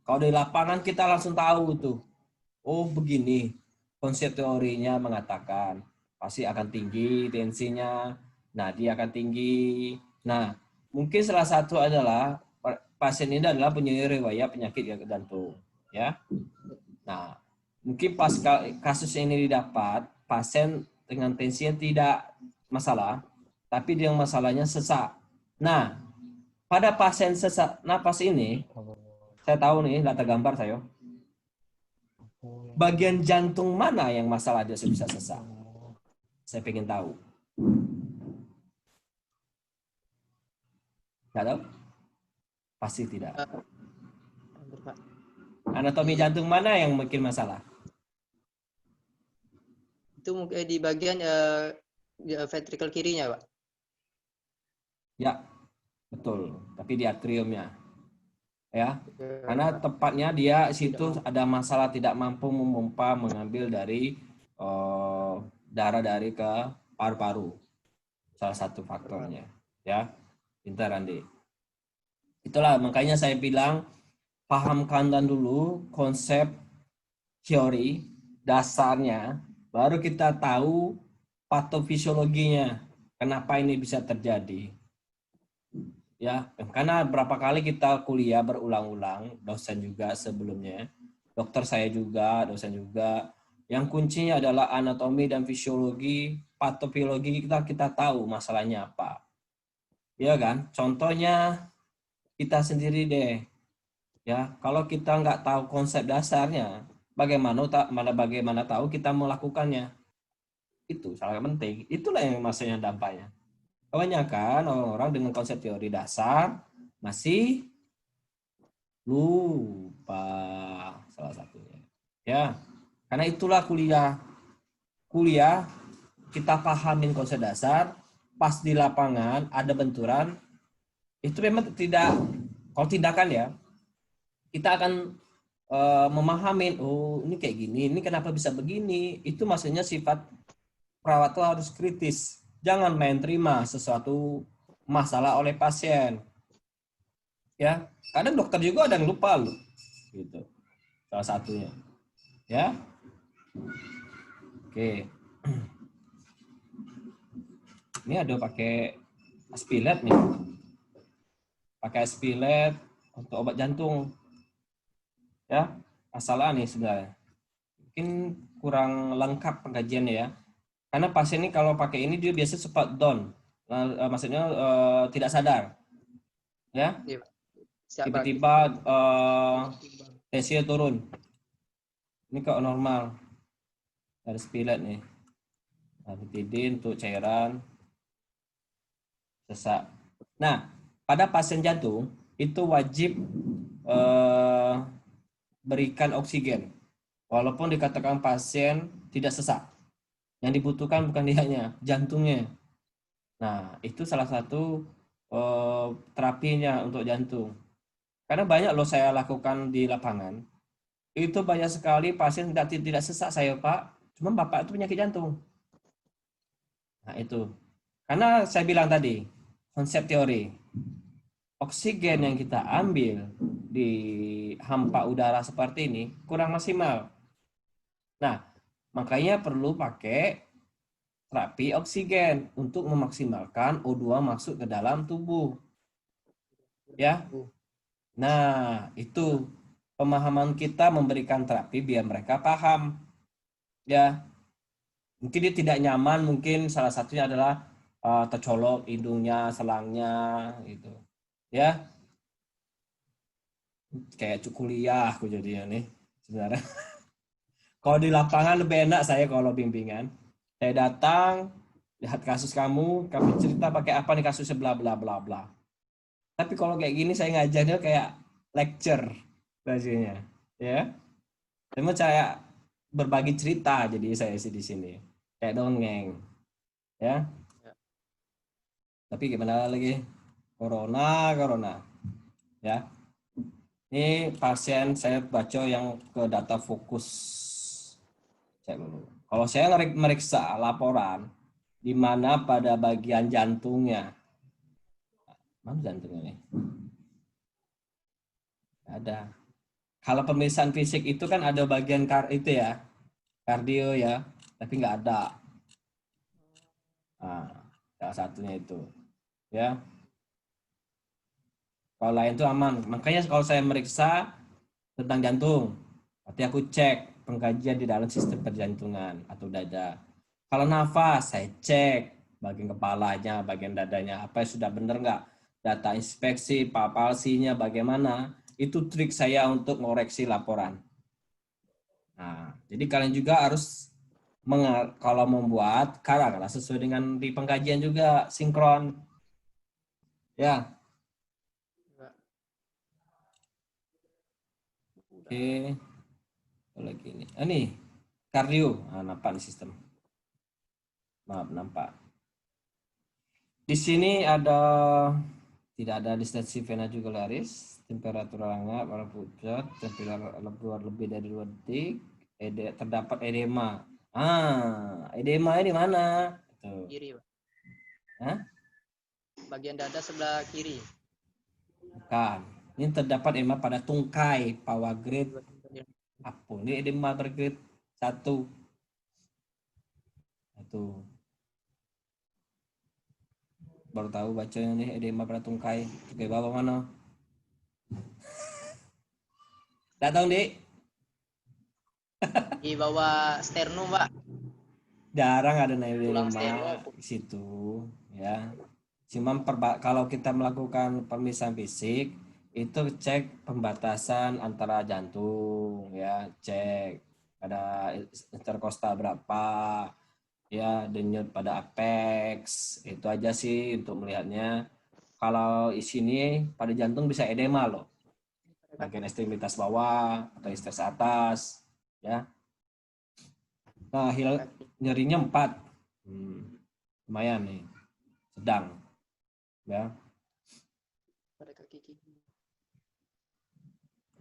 Kalau di lapangan kita langsung tahu tuh. Oh, begini. Konsep teorinya mengatakan pasti akan tinggi tensinya. Nah, dia akan tinggi. Nah, mungkin salah satu adalah pasien ini adalah punya riwayat penyakit jantung, ya. Nah, mungkin pas kasus ini didapat, pasien dengan tensi yang tidak masalah, tapi dia masalahnya sesak. Nah, pada pasien sesak napas ini, saya tahu nih, data gambar saya. Bagian jantung mana yang masalah dia bisa sesak? Saya pengen tahu. Nggak tahu? Pasti tidak. Pak. Anatomi jantung mana yang mungkin masalah? Itu mungkin di bagian ventricle kirinya Pak. Ya, betul. Tapi di atriumnya. Ya, karena tepatnya dia situ ada masalah tidak mampu memompa mengambil dari darah dari ke paru-paru, salah satu faktornya, ya. Pintar Andi. Itulah makanya saya bilang pahamkan dulu konsep teori dasarnya, baru kita tahu patofisiologinya, kenapa ini bisa terjadi. Ya, karena berapa kali kita kuliah berulang-ulang, dosen juga sebelumnya, dokter saya juga, dosen juga, yang kuncinya adalah anatomi dan fisiologi, patofisiologi kita tahu masalahnya apa. Ya kan? Contohnya kita sendiri deh. Ya, kalau kita nggak tahu konsep dasarnya, bagaimana tahu kita melakukannya? Itu sangat penting. Itulah yang maksudnya dampaknya. Kebanyakan orang-orang dengan konsep teori dasar masih lupa salah satunya. Ya, karena itulah kuliah. Kuliah kita pahamin konsep dasar, pas di lapangan ada benturan, itu memang tidak, kalau tindakan ya, kita akan memahamin, oh ini kayak gini, ini kenapa bisa begini. Itu maksudnya sifat perawat itu harus kritis. Jangan main terima sesuatu masalah oleh pasien. Ya, kadang dokter juga ada yang lupa loh. Gitu. Salah satunya. Ya. Oke. Ini ada pakai aspilet nih. pakai spilet untuk obat jantung. Ya, masalah nih sebenarnya. Mungkin kurang lengkap pengkajiannya ya. Karena pasien ini kalau pakai ini dia biasa cepat down. Maksudnya tidak sadar. Ya, Iya, Pak. Siap tiba-tiba tensinya turun. Ini kok normal. Dari spilet nih. Nitidin untuk cairan sesak. Nah, pada pasien jantung itu wajib berikan oksigen. Walaupun dikatakan pasien tidak sesak. Yang dibutuhkan bukan dianya, jantungnya. Nah, itu salah satu terapinya untuk jantung. Karena banyak loh saya lakukan di lapangan. Itu banyak sekali pasien tidak sesak saya, Pak. Cuma Bapak itu penyakit jantung. Nah, itu. Karena saya bilang tadi, konsep teori. Oksigen yang kita ambil di hampa udara seperti ini kurang maksimal. Nah, makanya perlu pakai terapi oksigen untuk memaksimalkan O2 masuk ke dalam tubuh. Ya. Nah, itu pemahaman kita memberikan terapi biar mereka paham. Ya. Mungkin dia tidak nyaman, mungkin salah satunya adalah tercolok hidungnya, selangnya gitu. Ya. Kayak kuliah aku jadinya nih sebenarnya. Kalau di lapangan lebih enak saya kalau bimbingan. Saya datang, lihat kasus kamu cerita pakai apa nih kasusnya bla bla bla bla. Tapi kalau kayak gini saya ngajarnya kayak lecture bahasanya, ya. Cuma saya berbagi cerita jadi saya sih di sini. Kayak dongeng. Ya. Tapi gimana lagi? Corona. Ya. Ini pasien saya baca yang ke data fokus. Kalau saya meriksa laporan di mana pada bagian jantungnya, mana jantungnya nih? Ada. Kalau pemeriksaan fisik itu kan ada bagian itu ya, kardio ya, tapi nggak ada. Nah, salah satunya itu, ya. Kalau lain itu aman. Makanya kalau saya meriksa tentang jantung, berarti aku cek pengkajian di dalam sistem perjantungan atau dada. Kalau nafas, saya cek bagian kepalanya, bagian dadanya, apa yang sudah benar nggak? Data inspeksi, palsinya bagaimana? Itu trik saya untuk mengoreksi laporan. Nah, jadi kalian juga harus kalau membuat karena sesuai dengan di pengkajian juga sinkron. Ya. Oke. Lagi ini. Ini kardio. Nah, nampak di sistem. Maaf, nampak. Di sini tidak ada distensi vena jugularis, temperatur hangat, warna pucat, temperatur luar lebih dari 2 detik, terdapat edema. Edema ini mana? Tuh. Kiri, Pak. Hah? Bagian dada sebelah kiri. Bukan. Ini terdapat edema pada tungkai, power grade. Apa? Ini edema bergrade 1. Itu. Baru tahu bacanya nih edema pada tungkai. Tungkai bawah mana? Tidak tahu, Dik? Di bawah sternum, Pak. Jarang ada edema Tulang sternum. di situ, ya. Cuma kalau kita melakukan pemeriksaan fisik, itu cek pembatasan antara jantung, ya, cek ada interkostal berapa, ya, denyut pada apex, itu aja sih untuk melihatnya. Kalau di sini pada jantung bisa edema loh, bagian ekstremitas bawah atau ekstremitas atas, ya. Nah, nyerinya 4, lumayan nih, sedang, ya. Pada kaki kiri.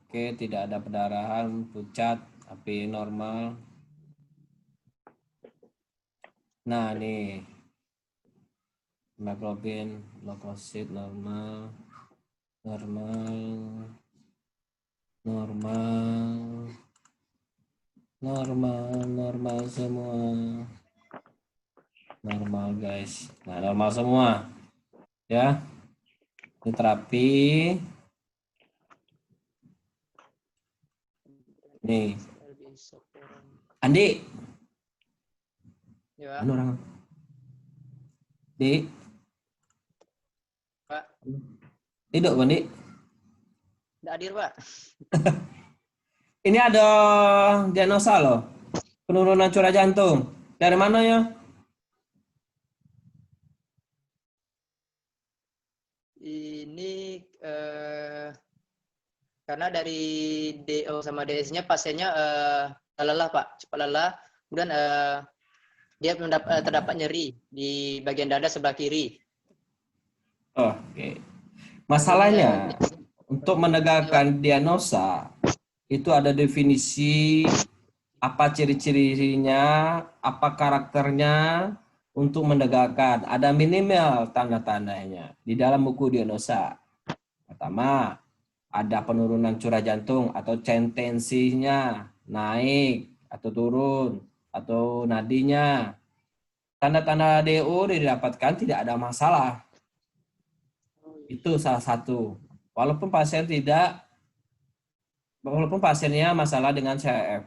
Oke, tidak ada pendarahan, pucat, api normal. Nah, nih. Hemoglobin, leukosit normal. Normal semua. Normal, guys. Nah, normal semua. Ya. Ini terapi. Nih, Andi, Ya, anu orang. Di, Pak. hidup Bandi. Nggak hadir, Pak. Ini ada diagnosa loh, penurunan curah jantung. Dari mana ya? Ini karena dari DO sama DS-nya pasiennya lelah, Pak, cepat lelah. Kemudian dia terdapat nyeri di bagian dada sebelah kiri. Oke. Masalahnya untuk menegakkan diagnosa itu ada definisi apa ciri-cirinya, apa karakternya untuk menegakkan. Ada minimal tanda-tandanya di dalam buku diagnosa. Pertama, ada penurunan curah jantung atau tensinya naik atau turun atau nadinya. Tanda-tanda DO didapatkan tidak ada masalah. Itu salah satu. Walaupun pasiennya masalah dengan CF.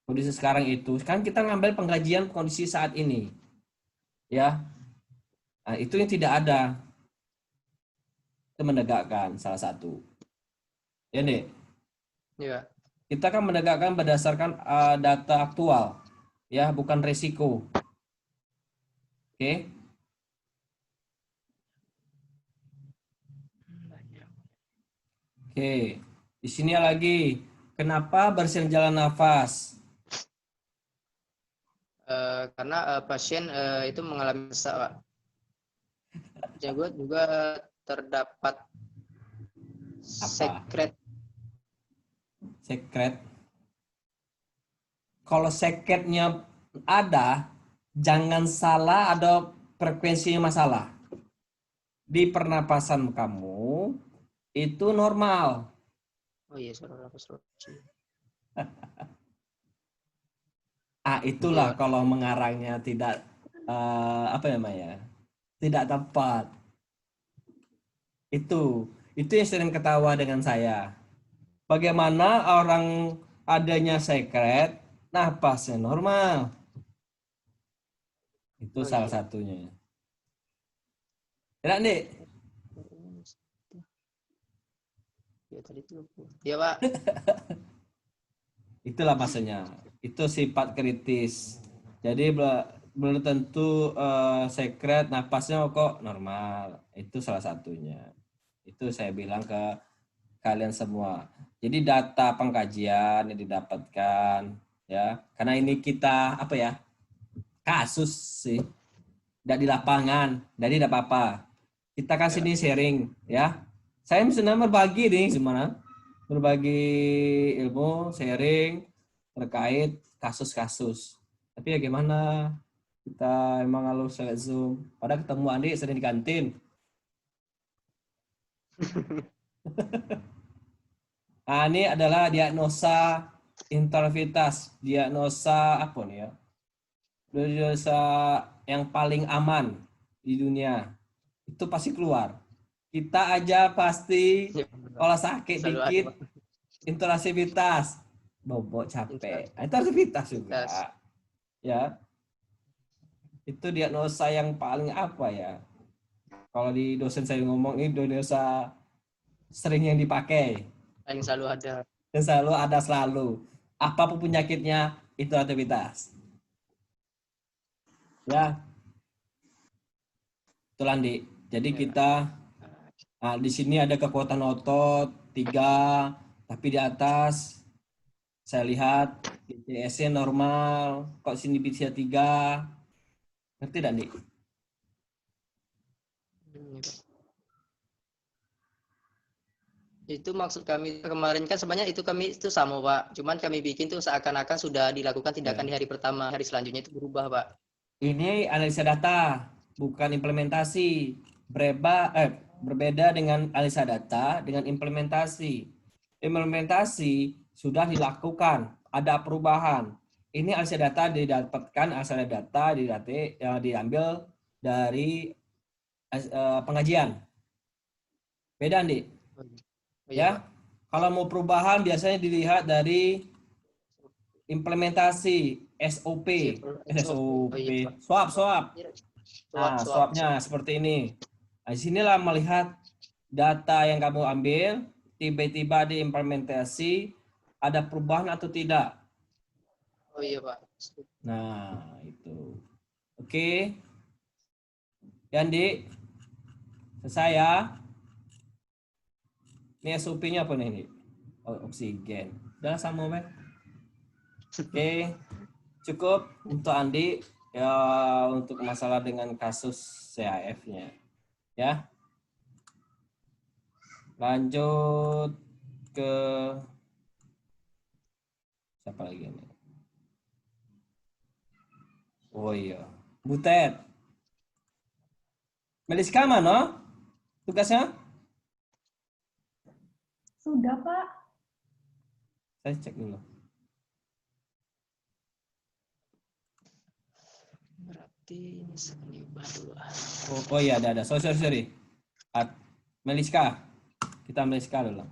Kondisi sekarang itu, kan kita ngambil pengkajian kondisi saat ini. Ya. Nah, itu yang tidak ada. Itu menegakkan salah satu. Ya, nih. Ya. Kita kan menegakkan berdasarkan data aktual. Ya, bukan resiko. Oke. Oke, di sini lagi. Kenapa bersin jalan nafas? Karena pasien itu mengalami sesak, Pak. Juga terdapat sekret. Kalau sekretnya ada, jangan salah ada frekuensinya masalah. Di pernapasan kamu itu normal. Oh iya, saudara. Itulah Iya. kalau mengarangnya tidak tidak tepat. Itu yang sering ketawa dengan saya. Bagaimana orang adanya sekret, napasnya normal. Itu salah satunya. Tidak, Dik? Ya, tadi itu. Iya, Pak. Itulah maksudnya. Itu sifat kritis. Jadi belum tentu sekret napasnya kok normal. Itu salah satunya. Itu saya bilang ke kalian semua. Jadi data pengkajian yang didapatkan ya. Karena ini kita kasus sih. Tidak di lapangan. Jadi tidak apa-apa. Kita kasih ini sharing ya. Saya sebenarnya berbagi nih gimana? Berbagi ilmu, sharing terkait kasus-kasus. Tapi ya gimana? Kita emang harus Zoom. Padahal ketemu Andi sering di kantin. Nah, ini adalah diagnosa intervitas. Diagnosa apa nih ya? Diagnosa yang paling aman di dunia. Itu pasti keluar. Kita aja pasti kalau sakit dikit interasivitas, bobok capek. Interasivitas juga. Ya. Itu diagnosa yang paling apa ya? Kalau di dosen saya ngomong ini diagnosa sering yang dipakai. Yang selalu ada. Dan selalu. Apapun penyakitnya itu aktivitas. Ya. Itu Landi. Jadi kita di sini ada kekuatan otot 3, tapi di atas saya lihat GCS-nya normal, kok sini bisa 3. Ngerti tidak, Dik? Itu maksud kami kemarin kan sebenarnya kami itu sama, Pak. Cuman kami bikin tuh seakan-akan sudah dilakukan tindakan di hari pertama, hari selanjutnya itu berubah, Pak. Ini analisa data, bukan implementasi. Berbeda dengan analisa data dengan implementasi. Implementasi sudah dilakukan, ada perubahan. Ini analisa data diambil dari pengajian. Beda, Andi. Oh, iya, Ya. Pak. Kalau mau perubahan biasanya dilihat dari implementasi SOP. SOP. Oh, SOP. iya, Pak. Swap. Swap, Nah, swap. swapnya seperti ini. Nah, di sinilah melihat data yang kamu ambil, tiba-tiba diimplementasi, ada perubahan atau tidak. Oh iya, Pak. Nah, itu. Oke. Yandi, selesai ya. Ini SOP-nya apa nih? Ini? Oh, oksigen. Udah sama, Mas. Oke. Cukup untuk Andi ya untuk masalah dengan kasus CAF-nya. Ya. Lanjut ke siapa lagi ini? Oh iya. Butet. Meliska mana? Tugasnya? Sudah, Pak. Saya cek dulu. Berarti ini sekali dulu. Oh iya ada. Sorry. Meliska. Kita Meliska dulu.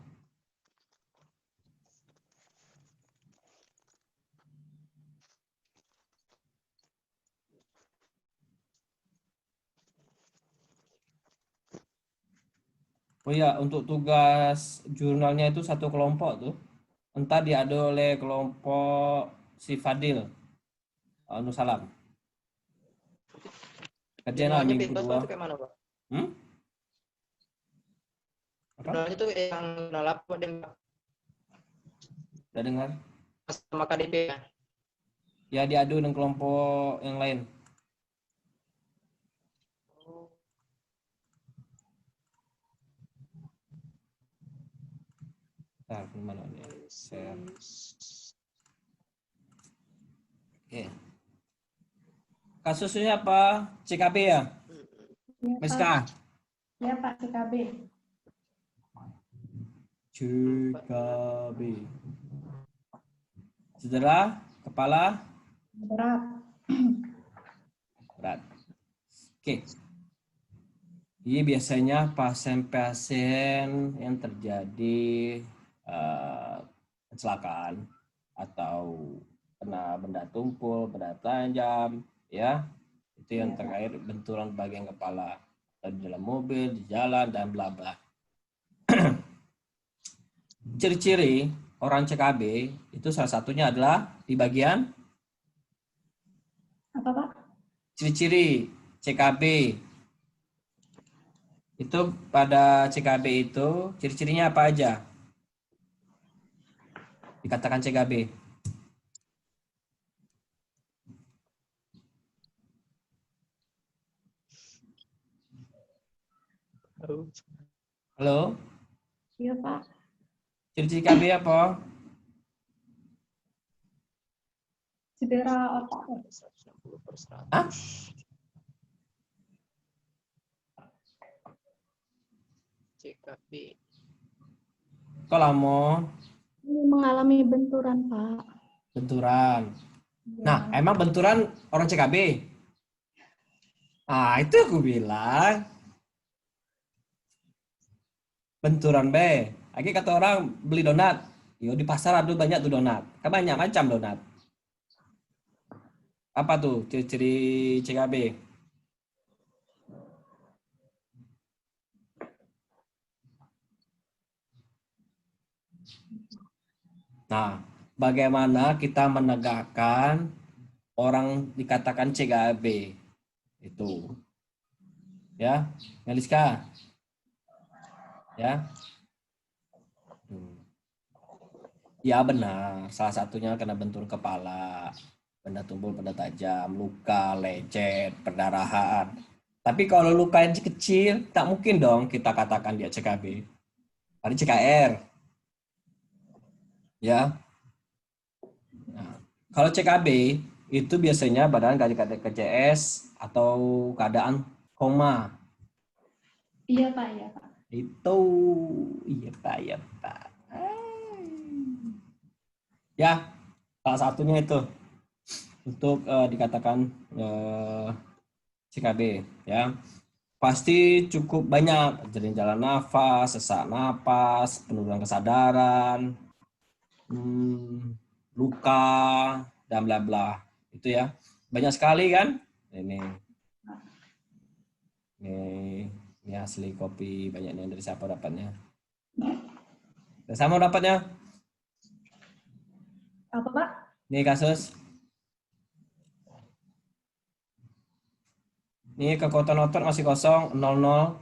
Oh iya, untuk tugas jurnalnya itu satu kelompok tuh. Entah diadu oleh kelompok si Fadil. Salam. Kerjanya Jurnalnya minggu bebas, Pak, kedua. itu kayak mana, Pak? Hmm? Apa? Jurnalnya itu yang jurnal apa, dan Udah dengar? sama KDP kan? Ya diadu dengan kelompok yang lain. Nah, gimana nih? Share. Oke. Kasusnya apa? CKB ya? Ya, Miska? Pak. Ya, Pak, CKB. CKB. Cedera kepala Berat. berat. Oke. Ini biasanya pasien-pasien yang terjadi kecelakaan atau kena benda tumpul, benda tajam, ya. Itu yang Iya, Pak. terkait benturan bagian kepala di dalam mobil, di jalan dan bla bla. Ciri-ciri orang CKB itu salah satunya adalah di bagian Apa, Pak? ciri-ciri CKB. Itu pada CKB itu ciri-cirinya apa aja? Dikatakan CKB. Halo? Iya, Pak. Ciri-ciri KB apa? Cedera otak. 160/100. Hah? CKB. Kok lama? Ini mengalami benturan, Pak. Benturan. Ya. Nah, emang benturan orang CKB? Ah, itu aku bilang. Benturan B. Lagi kata orang beli donat. Yo di pasar ada banyak tuh donat. Kan banyak macam donat. Apa tuh ciri-ciri CKB? Nah, bagaimana kita menegakkan orang dikatakan CKB? Itu. Ya, Meliska. Ya. Ya benar, salah satunya kena bentur kepala, benda tumpul, benda tajam, luka, lecet, perdarahan. Tapi kalau luka yang kecil, tak mungkin dong kita katakan dia CKB. Ada CKR. Ya. Nah, kalau CKB itu biasanya badan KJS atau keadaan koma. Iya, Pak. Iya, Pak. Itu iya Pak. Ya, salah satunya itu untuk dikatakan CKB ya. pasti cukup banyak, jadi jalan nafas, sesak napas, penurunan kesadaran, luka, dan bla bla. Itu ya. Banyak sekali kan? Ini asli kopi banyaknya dari siapa dapatnya? Dari sama dapatnya? Apa, Pak? Ini kasus. Ini kekuatan otot masih kosong, 00.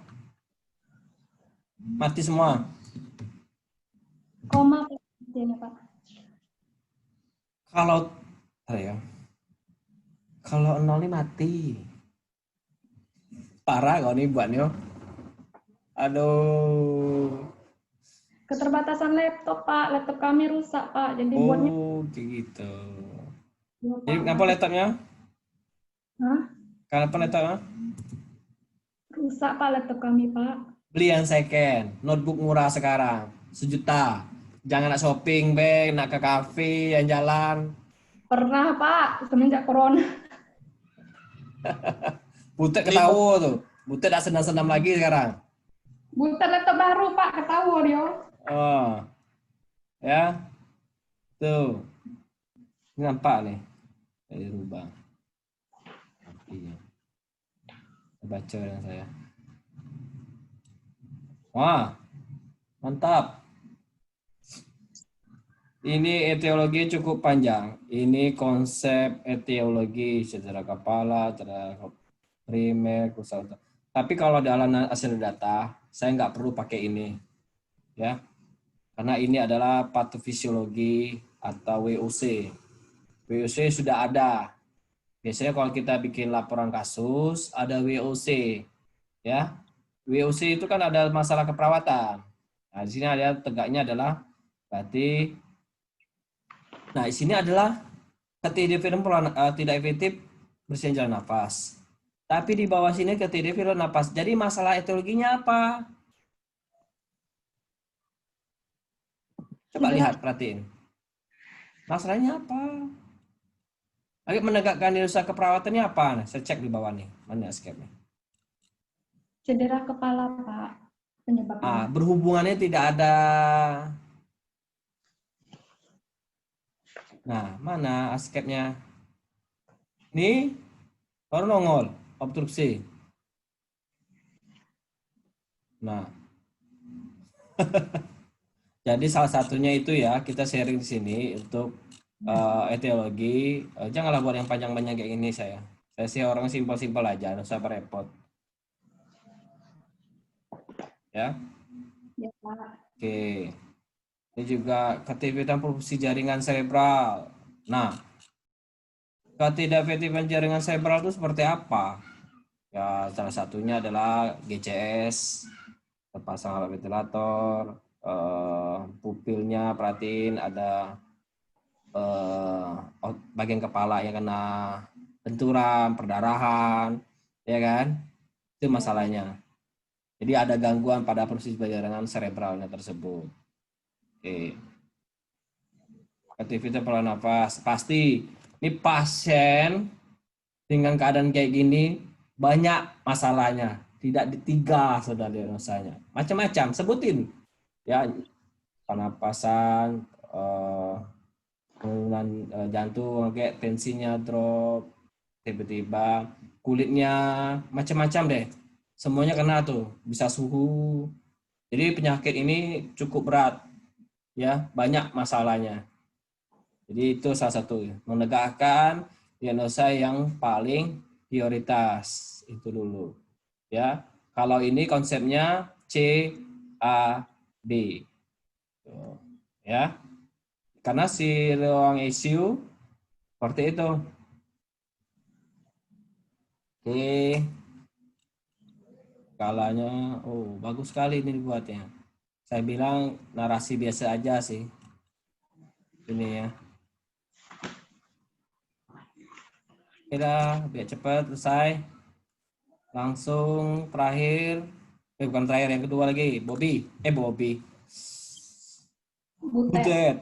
Mati semua. Koma, Pak. Ini, Pak. Kalau kalau 0 ini mati. Parah kau nih buatnya. Aduh. Keterbatasan laptop, Pak. Laptop kami rusak, Pak. Jadi buatnya... Oh, gitu. Ya, Jadi Pak, kenapa laptopnya? Hah? Kenapa laptopnya? Rusak, Pak, laptop kami, Pak. Beli yang second. Notebook murah sekarang. 1 juta. Jangan nak shopping, Bang. Nak ke kafe yang jalan. Pernah, Pak. Semenjak corona. Butet ketawa tuh. Butet tak senam-senam lagi sekarang. Bukan laptop baru, Pak. Ketawa dia. Oh. Ya. Tuh. Ini nampak nih. Dari rubah. Iya. Baca dengan saya. Wah. Mantap. Ini etiologi cukup panjang. Ini konsep etiologi cedera kepala, cedera primer, kerusakan. Tapi kalau dalam hasil data, saya nggak perlu pakai ini, ya, karena ini adalah patofisiologi atau WOC. WOC sudah ada. Biasanya kalau kita bikin laporan kasus, ada WOC, ya. WOC itu kan ada masalah keperawatan. Nah, di sini ada tegaknya adalah berarti. Nah, di sini adalah tidak efektif bersihin jalan nafas. Tapi di bawah sini ketidakefektifan nafas. Jadi masalah etiologinya apa? Coba lihat, perhatiin. Masalahnya apa? Lagi menegakkan diri usaha keperawatannya apa? Nah, saya cek di bawah nih. Mana escape-nya? Cedera kepala, Pak. Penyebabnya. Berhubungannya tidak ada. Nah, mana escape-nya? Nih, baru nongol. Obstruksi. Nah. Jadi salah satunya itu ya, kita sharing di sini untuk etiologi. Janganlah buat yang panjang-panjang kayak ini saya. Saya sih orang simpel-simpel aja, nggak usah repot. Ya. Ya, Pak. Oke. Ini juga ketidakefektifan fungsi jaringan serebral. Nah, ketidakefektifan jaringan serebral itu seperti apa? Ya, salah satunya adalah GCS, terpasang alat ventilator, pupilnya perhatiin ada bagian kepala yang kena benturan, perdarahan, ya kan? Itu masalahnya. Jadi ada gangguan pada proses jaringan serebralnya tersebut. Oke. Aktivitas pola nafas pasti. Ini pasien dengan keadaan kayak gini banyak masalahnya. Tidak di 3 sudah diagnosanya. Macam-macam. Sebutin. Ya, pernapasan, penurunan jantung, kayak tensinya drop, tiba-tiba kulitnya macam-macam deh. Semuanya kena tuh, bisa suhu. Jadi penyakit ini cukup berat, ya, banyak masalahnya. Jadi itu salah satu menegakkan diagnosa yang paling prioritas itu dulu, ya. Kalau ini konsepnya CAB, ya. Karena si ruang ICU seperti itu. Oke. Skalanya, bagus sekali ini dibuatnya. Saya bilang narasi biasa aja sih. Ini ya. Kira biar cepat selesai. Langsung terakhir. Bukan terakhir, yang kedua lagi. Bobby. Butet.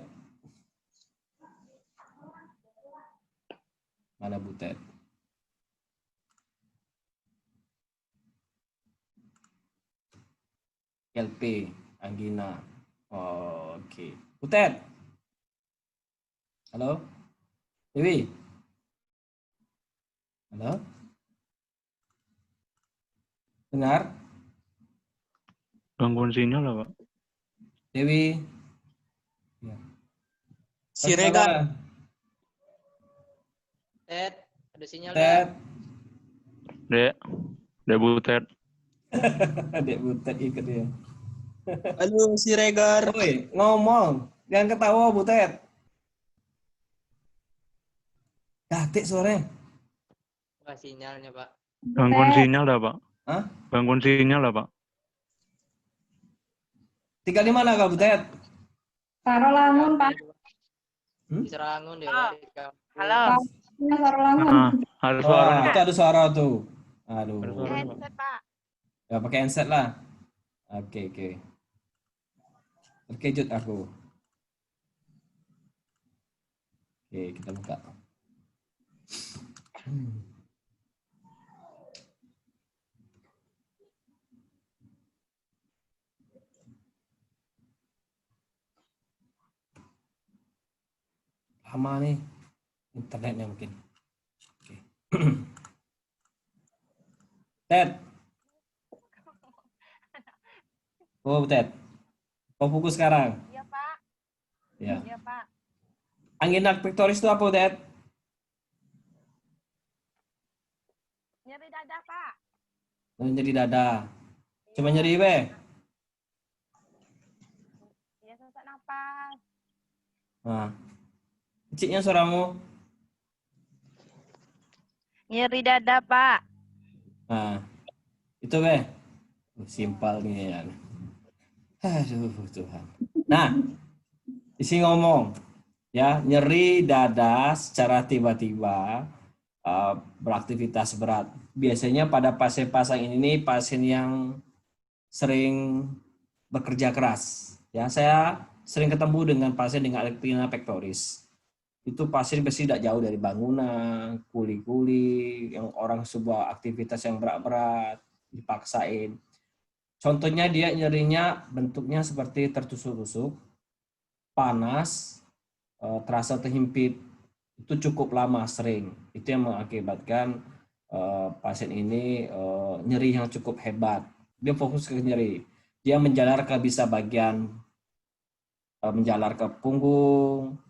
Mana Butet? LP, angina. Oke. Butet. Halo? Dewi? Halo? Dengar? Gangguan sinyal lah, Pak. Dewi? Ya. Siregar. Ted, ada sinyal Butet. nggak? Dek Butet. Dek Butet ikut dia. Halo Siregar. Woi, ngomong. Jangan ketawa, Butet. Datik suaranya. Wah, sinyalnya, Pak. Gangguan Butet. sinyal dah, Pak. Hah? Gangguan sinyal lah, Pak. Tinggal di mana kau, Butet? Sarolangun, Pak. Di Serangun dia, Pak. Di kampung. Halo. Paknya Sarolangun. Ada suara Wah, nih, itu Pak. ada suara tuh. Aduh. Ada suara, Pak. Headset, Pak. Ya pakai handset lah. Oke, oke. Terkejut aku. Oke, kita buka. Lama nih internetnya mungkin. Oke. Ted. Oh, Ted. Kau fokus sekarang. Iya, Pak. Ya. Iya, Pak. Angina pectoris itu apa, Ted? Nyeri dada, Pak. Nyeri dada. Cuma nyeri, be. Iya, sesak napas. Nah. Kecilnya suaramu. Nyeri dada, Pak. Nah. Itu, be. Simpel nih ya. Aduh, Tuhan. Nah, isi ngomong. Ya, nyeri dada secara tiba-tiba beraktivitas berat. Biasanya pada pasien-pasien ini pasien yang sering bekerja keras. Ya, saya sering ketemu dengan pasien dengan angina pectoris. Itu pasien pasti tidak jauh dari bangunan, kuli-kuli, yang orang sebuah aktivitas yang berat-berat dipaksain. Contohnya dia nyerinya bentuknya seperti tertusuk-tusuk, panas, terasa terhimpit, itu cukup lama sering. Itu yang mengakibatkan pasien ini nyeri yang cukup hebat. Dia fokus ke nyeri. Dia menjalar ke bisa bagian menjalar ke punggung,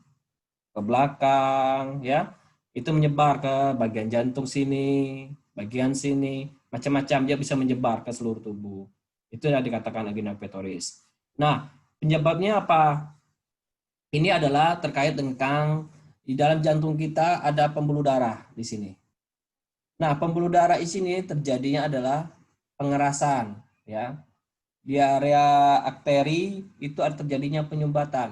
ke belakang, ya. Itu menyebar ke bagian jantung sini, bagian sini, macam-macam dia bisa menyebar ke seluruh tubuh. Itu yang dikatakan angina pectoris. Nah, penyebabnya apa? Ini adalah terkait dengan di dalam jantung kita ada pembuluh darah di sini. Nah, pembuluh darah di sini terjadinya adalah pengerasan, ya. Di area arteri itu ada terjadinya penyumbatan,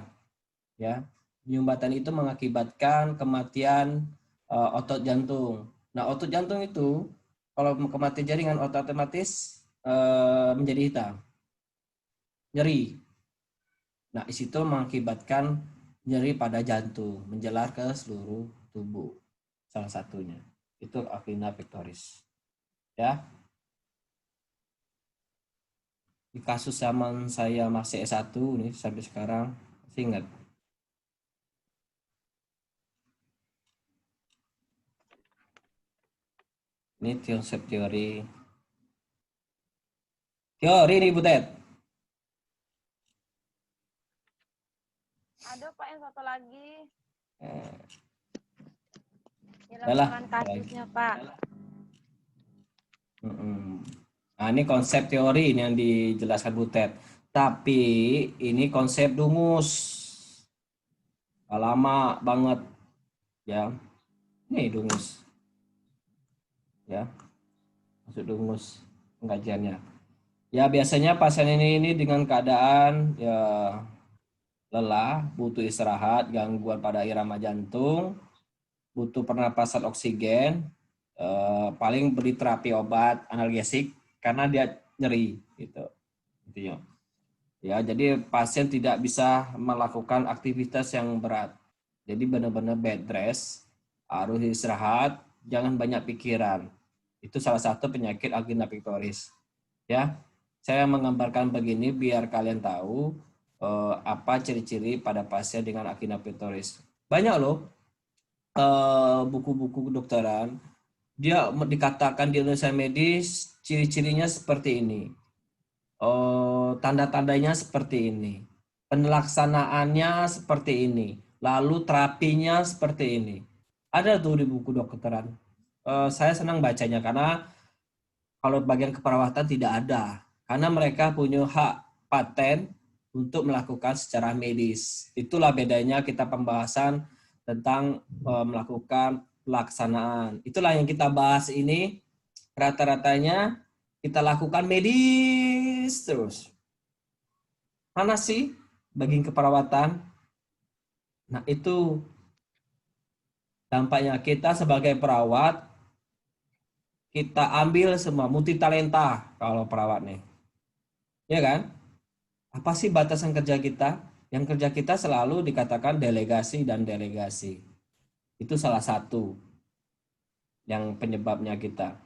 ya. Penyumbatan itu mengakibatkan kematian otot jantung. Nah, otot jantung itu kalau kematian jaringan otomatis menjadi hitam, nyeri. Nah, di situ mengakibatkan nyeri pada jantung, menjalar ke seluruh tubuh. Salah satunya itu angina pectoris. Ya. Di kasus zaman saya masih S1 nih sampai sekarang masih ingat. Ini konsep teori. Teori nih, Butet. Ada, Pak, yang satu lagi. Ini Yalah, laporan kasusnya, Pak. Nah, ini konsep teori ini yang dijelaskan Butet. Tapi ini konsep Dungus. Lama banget. Ya. Ini Dungus. Ya. Masuk Dungus pengajiannya. Ya, biasanya pasien ini dengan keadaan ya lelah, butuh istirahat, gangguan pada irama jantung, butuh pernapasan oksigen, paling beri terapi obat analgesik karena dia nyeri gitu. Intinya. Ya, jadi pasien tidak bisa melakukan aktivitas yang berat. Jadi benar-benar bed rest, harus istirahat, jangan banyak pikiran. Itu salah satu penyakit angina pectoris. Ya. Saya menggambarkan begini biar kalian tahu apa ciri-ciri pada pasien dengan angina pectoris. Banyak loh buku-buku kedokteran, dia dikatakan di Indonesia medis ciri-cirinya seperti ini. Tanda-tandanya seperti ini. Penelaksanaannya seperti ini. Lalu terapinya seperti ini. Ada tuh di buku kedokteran. Saya senang bacanya karena kalau bagian keperawatan tidak ada. Karena mereka punya hak paten untuk melakukan secara medis. Itulah bedanya kita pembahasan tentang melakukan pelaksanaan. Itulah yang kita bahas ini. Rata-ratanya kita lakukan medis terus. Mana sih bagian keperawatan? Nah, itu dampaknya kita sebagai perawat, kita ambil semua multitalenta kalau perawat nih. Ya kan? Apa sih batasan kerja kita? Yang kerja kita selalu dikatakan delegasi dan delegasi. Itu salah satu yang penyebabnya kita.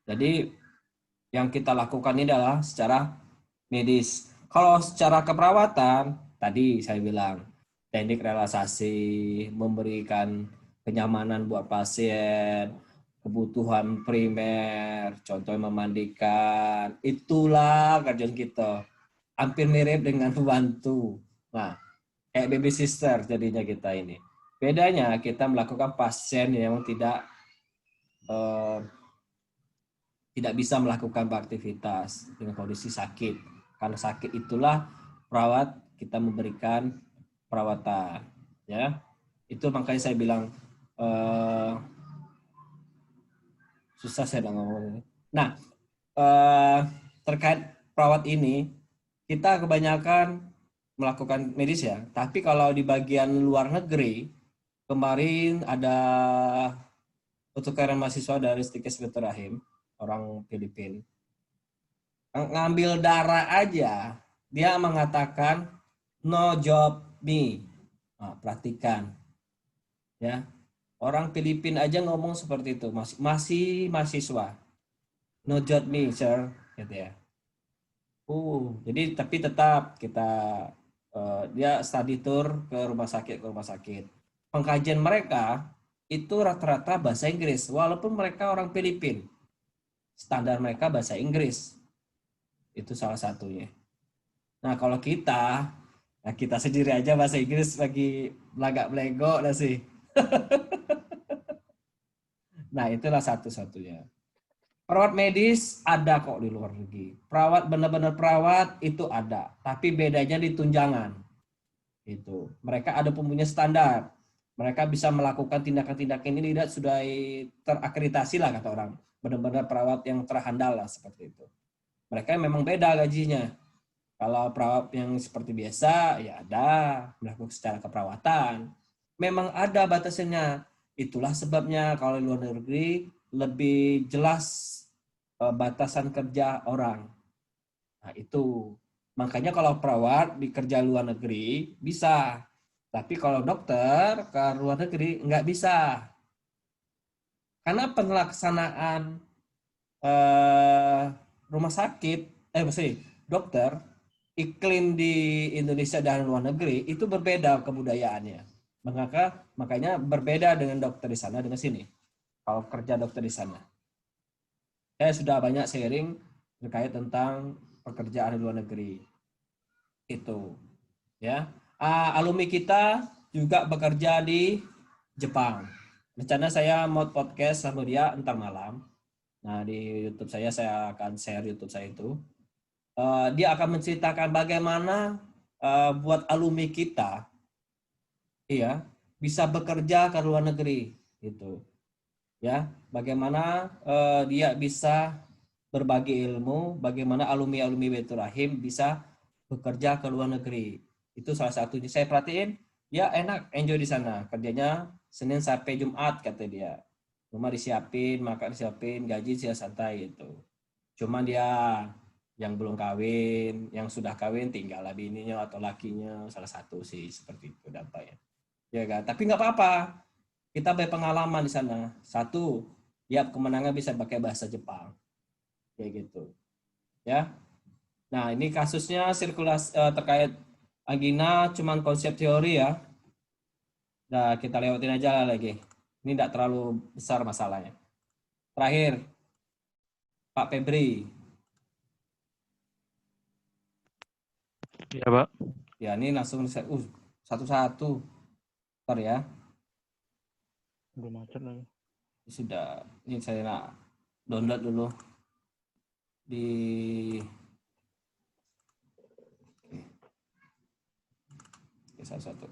Jadi yang kita lakukan ini adalah secara medis. Kalau secara keperawatan, tadi saya bilang, teknik relaksasi, memberikan kenyamanan buat pasien, kebutuhan primer, contohnya memandikan, itulah kerjaan kita. Hampir mirip dengan pembantu. Nah, kayak baby sister jadinya kita ini. Bedanya kita melakukan pasien yang tidak bisa melakukan beraktivitas dengan kondisi sakit. Karena sakit itulah perawat kita memberikan perawatan. Ya, itu makanya saya bilang susah saya ngomong. Nah, terkait perawat ini, kita kebanyakan melakukan medis ya. Tapi kalau di bagian luar negeri, kemarin ada pertukaran mahasiswa dari Stikes Rahim, orang Filipina. Ngambil darah aja, dia mengatakan no job me. Nah, perhatikan. Ya. Orang Filipina aja ngomong seperti itu, masih mahasiswa. No job me, sir, gitu ya. Jadi tapi tetap kita dia study tour ke rumah sakit. Pengkajian mereka itu rata-rata bahasa Inggris, walaupun mereka orang Filipina. Standar mereka bahasa Inggris. Itu salah satunya. Nah, kalau kita sendiri aja bahasa Inggris lagi belagak-belego lah sih. Nah, itulah satu-satunya. Perawat medis ada kok di luar negeri. Perawat benar-benar perawat itu ada, tapi bedanya di tunjangan. Itu. Mereka ada punya standar. Mereka bisa melakukan tindakan-tindakan ini tidak sudah terakreditasi lah kata orang. Benar-benar perawat yang terhandal lah seperti itu. Mereka memang beda gajinya. Kalau perawat yang seperti biasa ya ada melakukan secara keperawatan. Memang ada batasannya. Itulah sebabnya kalau di luar negeri lebih jelas batasan kerja orang. Nah, itu. Makanya kalau perawat di kerja luar negeri bisa. Tapi kalau dokter ke luar negeri nggak bisa. Karena pelaksanaan rumah sakit, dokter, iklim di Indonesia dan luar negeri itu berbeda kebudayaannya. Makanya berbeda dengan dokter di sana dengan sini. Kalau kerja dokter di sana. Saya sudah banyak sharing terkait tentang pekerjaan di luar negeri. Itu. Ya. Alumni kita juga bekerja di Jepang. Rencana saya mau podcast sama dia ntar malam. Nah, di YouTube saya akan share YouTube saya itu. Dia akan menceritakan bagaimana buat alumni kita bisa bekerja ke luar negeri gitu. Ya, bagaimana dia bisa berbagi ilmu, bagaimana alumni-alumni Baitur Rahim bisa bekerja ke luar negeri. Itu salah satunya. Saya perhatiin, ya enak, enjoy di sana. Kerjanya Senin sampai Jumat kata dia. Rumah disiapin, makan disiapin, gaji dia santai itu. Cuman dia yang belum kawin, yang sudah kawin tinggal lah bininya atau lakinya, salah satu sih seperti itu dampaknya. Ya kan? Tapi nggak apa-apa. Kita berpengalaman di sana. Satu, ya kemenangan bisa pakai bahasa Jepang. Kayak gitu. ya. Nah, ini kasusnya sirkulasi terkait angina, cuman konsep teori ya. Nah, kita lewatin aja lagi. Ini tidak terlalu besar masalahnya. Terakhir, Pak Febri. Iya, Pak. Ya, ini langsung satu-satu. Bentar ya. Udah macet lagi. Sudah, ini saya nak download dulu di satu-satu.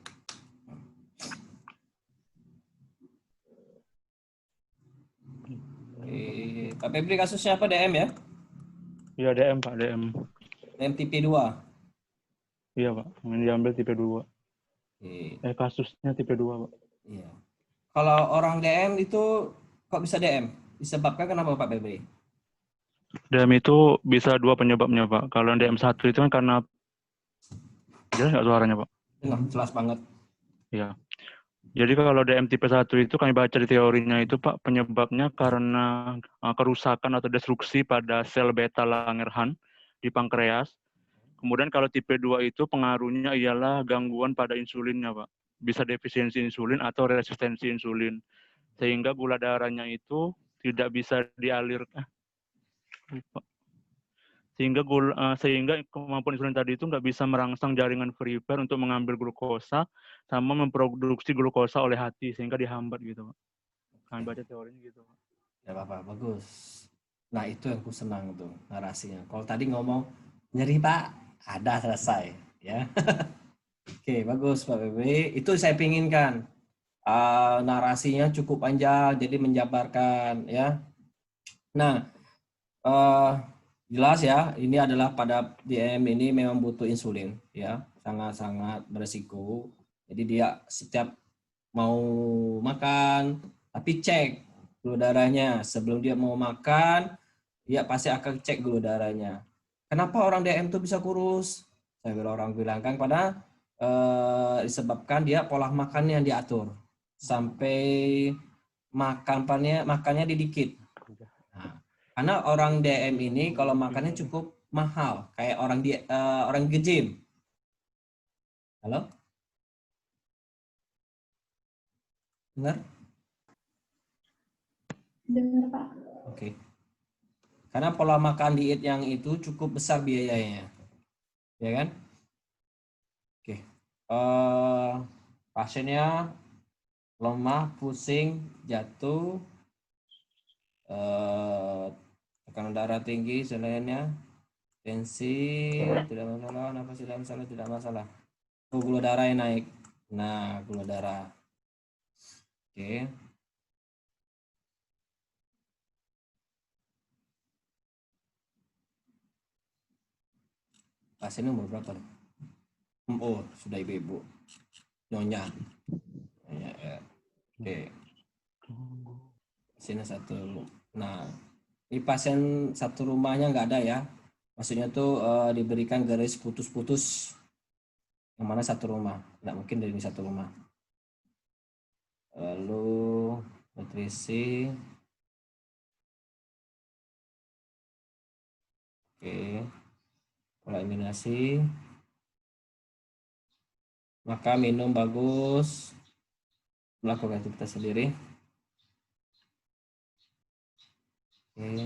Pak Febri kasusnya apa, DM ya? Iya, DM, Pak, DM. DM tipe 2. Iya, Pak. Yang diambil tipe 2. Oke, Kasusnya tipe 2, Pak. iya. Kalau orang DM itu kok bisa DM? Disebabkan kenapa, Pak Febri? DM itu bisa 2 penyebabnya, Pak. Kalau yang DM1 itu kan karena jelas nggak suaranya, Pak? Jelas banget. Iya. Jadi kalau DM tipe 1 itu kami baca di teorinya itu, Pak, penyebabnya karena kerusakan atau destruksi pada sel beta Langerhans di pankreas. Kemudian kalau tipe 2 itu pengaruhnya ialah gangguan pada insulinnya, Pak. Bisa defisiensi insulin atau resistensi insulin. Sehingga gula darahnya itu tidak bisa dialirkan. Sehingga kemampuan insulin tadi itu nggak bisa merangsang jaringan perifer untuk mengambil glukosa sama memproduksi glukosa oleh hati sehingga dihambat gitu, Pak. Kami baca teorinya gitu, Pak. Ya apa-apa, bagus. Nah, itu yang ku senang tuh narasinya. Kalau tadi ngomong nyeri, Pak, ada selesai ya. Oke, bagus Pak Febri. Itu saya pinginkan. Narasinya cukup panjang jadi menjabarkan ya. Nah, jelas ya, ini adalah pada DM ini memang butuh insulin ya, sangat-sangat beresiko. Jadi dia setiap mau makan, tapi cek gula darahnya sebelum dia mau makan, dia pasti akan cek gula darahnya. Kenapa orang DM itu bisa kurus? Saya orang bilang kan pada disebabkan dia pola makannya yang diatur sampai makannya dikit. Nah, karena orang DM ini kalau makannya cukup mahal, kayak orang nge-gym. Halo? Dengar? Dengar, Pak. Oke. Karena pola makan diet yang itu cukup besar biayanya. Ya kan? Oke. Pasiennya lemah, pusing, jatuh, tekanan darah tinggi, selainnya tensi tidak masalah, nafas tidak masalah. Gula darah yang naik. Nah, gula darah. Oke. Pasiennya umur berapa? Oh, sudah ibu-ibu. Nyonya. Ya. Oke. Pasiennya satu. Nah, ini pasien satu rumahnya nggak ada ya. Maksudnya tuh diberikan garis putus-putus. Yang mana satu rumah. Nggak mungkin dari satu rumah. Lalu nutrisi. Oke. Pola eliminasi. Maka minum bagus. Melakukan aktivitas sendiri. Oke.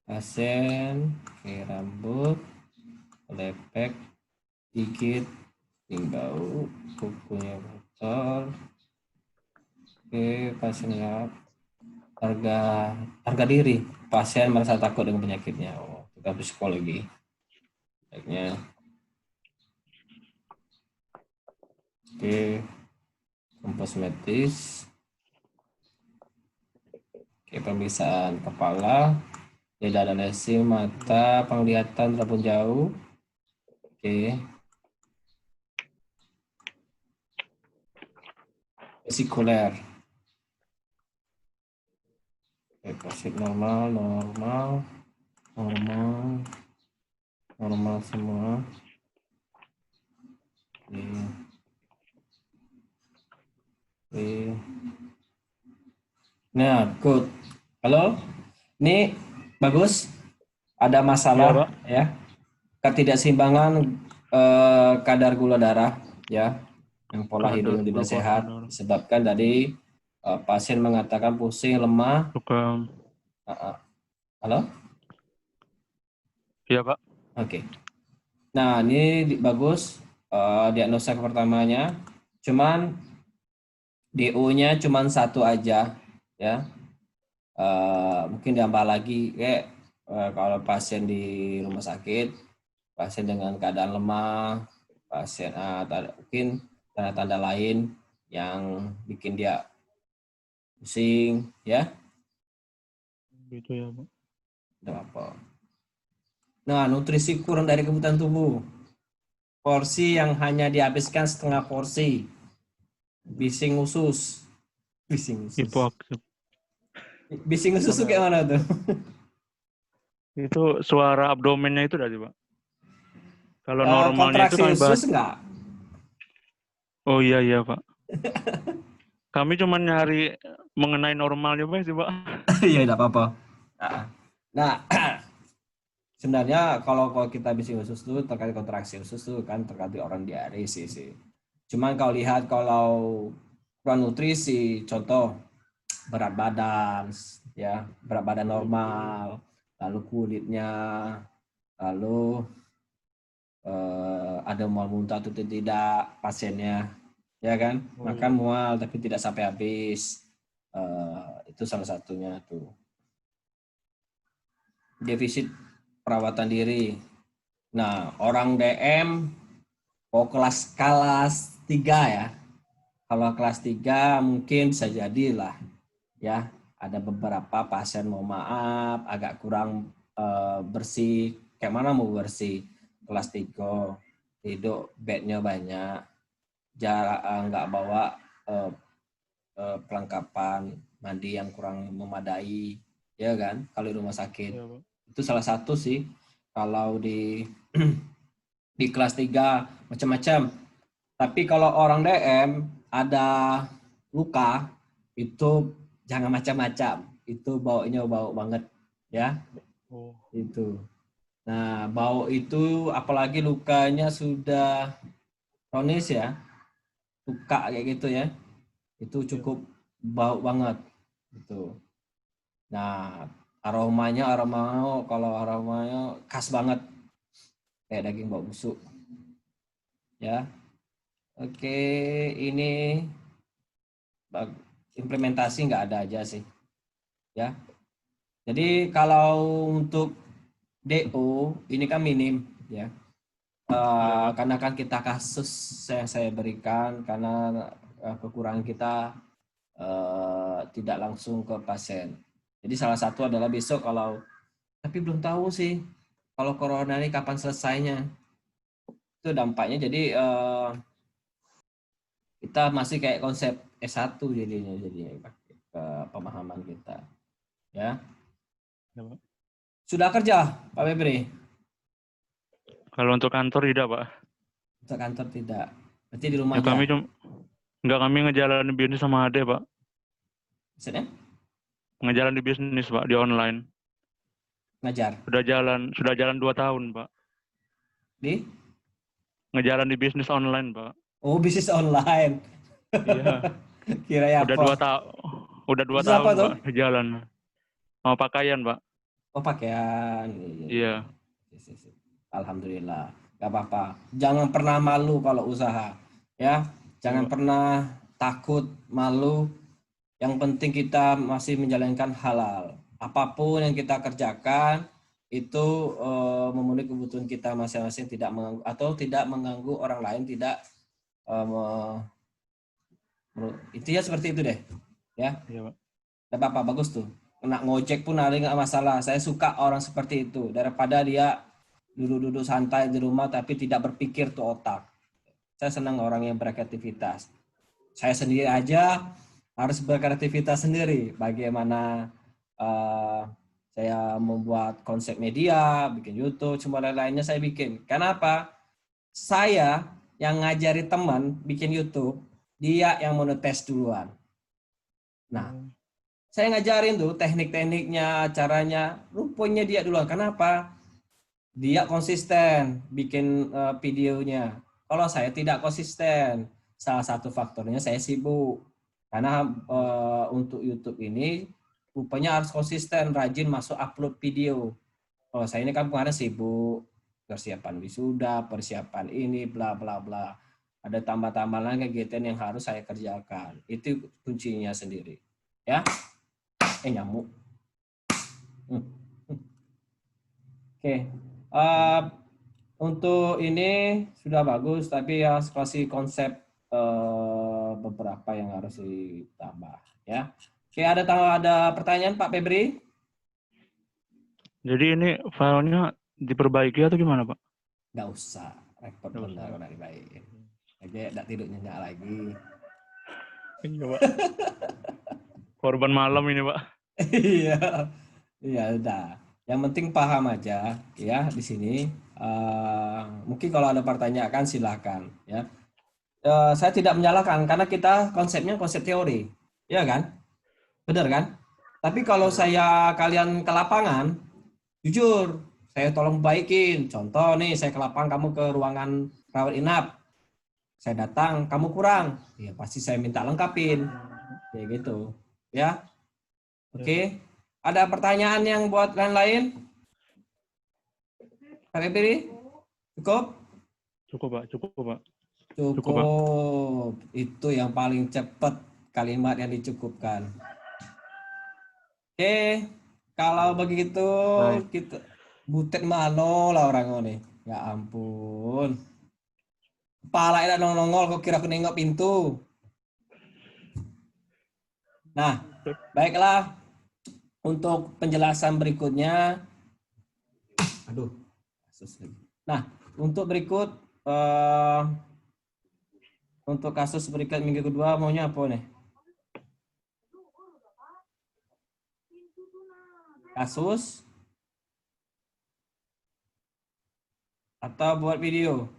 Pasien, oke, rambut, lepek, gigit, bau, kukunya bocor. Oke, pasiennya harga diri. Pasien merasa takut dengan penyakitnya. Oh, kita psikologi. Baiknya. Oke, kompos medis. Oke, pemeriksaan kepala, lidah dan lesi, mata, penglihatan terapun jauh. Oke. Vesikuler. Oke, pasien normal semua. Oke. Nah, good. Halo, ini bagus. Ada Iya, masalah Pak. ya, ketidakseimbangan kadar gula darah ya, yang pola hidup yang tidak sehat disebabkan dari pasien mengatakan pusing, lemah. Suka. Halo, Iya, Pak. oke. Nah, ini bagus diagnosa pertamanya. Cuman DO-nya cuman satu aja ya. Mungkin ditambah lagi kayak kalau pasien di rumah sakit, pasien dengan keadaan lemah, pasien mungkin tanda-tanda lain yang bikin dia pusing ya. Gitu ya, Pak. Tidak apa. Nah, nutrisi kurang dari kebutuhan tubuh. Porsi yang hanya dihabiskan setengah porsi. Bising usus. Bising usus. Hipoaktif. Bising usus itu kayak mana tuh? Itu suara abdomennya itu tadi, Pak. Kalau normalnya itu Kontraksi kami bahas. usus enggak? Oh iya, Pak. Kami cuma nyari mengenai normalnya, Pak, sih, Pak. Iya, tidak apa-apa. Nah, sebenarnya kalau kita bising usus tuh terkait kontraksi usus tuh kan terkait orang diare sih. Cuman kalau lihat kalau kurang nutrisi, contoh berat badan ya, berat badan normal, lalu kulitnya, lalu ada mual muntah atau tidak pasiennya, ya kan? Makan mual tapi tidak sampai habis, itu salah satunya tuh. Defisit perawatan diri. Nah, orang DM kelas 3 ya. Kalau kelas 3 mungkin bisa jadilah ya, ada beberapa pasien mau maaf agak kurang bersih. Kayak mana mau bersih? Kelas 3 hidup bednya banyak, jarak nggak bawa perlengkapan mandi yang kurang memadai, ya kan? Kalau di rumah sakit. Iya, Pak. Itu salah satu sih. Kalau di di kelas 3 macam-macam. Tapi kalau orang DM ada luka, itu jangan macam-macam. Itu baunya bau banget ya. Oh. Itu. Nah, bau itu apalagi lukanya sudah kronis ya. Luka kayak gitu ya. Itu cukup bau banget gitu. Nah, aromanya kalau aromanya khas banget. Kayak daging bau busuk. Ya. Oke, ini implementasi nggak ada aja sih. Ya. Jadi kalau untuk DO ini kan minim ya. Karena kan kita kasus saya berikan karena kekurangan kita tidak langsung ke pasien. Jadi salah satu adalah besok kalau, tapi belum tahu sih kalau corona ini kapan selesainya. Itu dampaknya jadi kita masih kayak konsep S1 jadinya ke pemahaman kita. Ya. Sudah kerja Pak Febri? Kalau untuk kantor tidak, Pak. Untuk kantor tidak. Berarti di rumah Ya, aja. kami ngejalanin bisnis sama Ade, Pak. Maksudnya? Ngejalanin bisnis, Pak, di online. Ngajar. Sudah jalan 2 tahun, Pak. Di? Ngejalan di bisnis online, Pak. Oh, bisnis online. Iya. Kira ya Udah apa? 2 Bisnis tahun, apa tuh? Pak, jalan. Mau pakaian, Pak. Oh, pakaian. Iya. Alhamdulillah. Gak apa-apa. Jangan pernah malu kalau usaha. Ya. Jangan pernah takut, malu. Yang penting kita masih menjalankan halal. Apapun yang kita kerjakan itu memenuhi kebutuhan kita masing-masing, tidak mengganggu atau tidak mengganggu orang lain, tidak itu ya seperti itu deh. Ya. Iya, Pak. Tidak apa-apa, bagus tuh. Kena ngojek pun ada nggak masalah. Saya suka orang seperti itu daripada dia duduk-duduk santai di rumah tapi tidak berpikir tuh otak. Saya senang orang yang berkreativitas. Saya sendiri aja harus berkreativitas sendiri. Bagaimana saya membuat konsep media, bikin YouTube, semua lain-lainnya saya bikin. Kenapa? Saya yang ngajari teman bikin YouTube, dia yang monetis duluan. Nah, Saya ngajarin tuh teknik-tekniknya, caranya. Rupanya dia duluan. Kenapa? Dia konsisten bikin videonya. Kalau saya tidak konsisten, salah satu faktornya saya sibuk. Karena untuk YouTube ini rupanya harus konsisten, rajin masuk upload video. Kalau saya ini kan kemarin sibuk, persiapan wisuda, persiapan ini, bla bla bla. Ada tambah-tambahan kegiatan yang harus saya kerjakan. Itu kuncinya sendiri. Ya, nyamuk. Oke. Untuk ini sudah bagus, tapi ya kasih konsep beberapa yang harus ditambah. Ya. Oke, ada pertanyaan Pak Febri? Jadi ini filenya diperbaiki atau gimana, Pak? Nggak usah, repot Nggak benar usah. dari baik. Aja nggak tidur nyenyak lagi. Iya, Pak. Korban malam ini, Pak. Iya, iya udah. Yang penting paham aja ya di sini. Mungkin kalau ada pertanyaan silahkan ya. Saya tidak menyalahkan karena kita konsepnya konsep teori, ya kan? Benar kan? Tapi kalau kalian ke lapangan, jujur, saya tolong baikin. Contoh nih, saya ke lapangan, kamu ke ruangan rawat inap. Saya datang, kamu kurang. Ya pasti saya minta lengkapin. Kayak gitu. Ya. Oke. Ada pertanyaan yang buat lain-lain? Pak Febri? Cukup? Cukup, Pak. Cukup, Pak. Cukup. Itu yang paling cepat kalimat yang dicukupkan. Oke. Kalau begitu Baik. kita butet mano lah orang ini. Ya ampun. Kepala tidak nongol kok kira aku nengok pintu. Nah, baiklah. Untuk penjelasan berikutnya, nah untuk berikut, untuk kasus berikut minggu kedua maunya apa nih? Kasus atau buat video?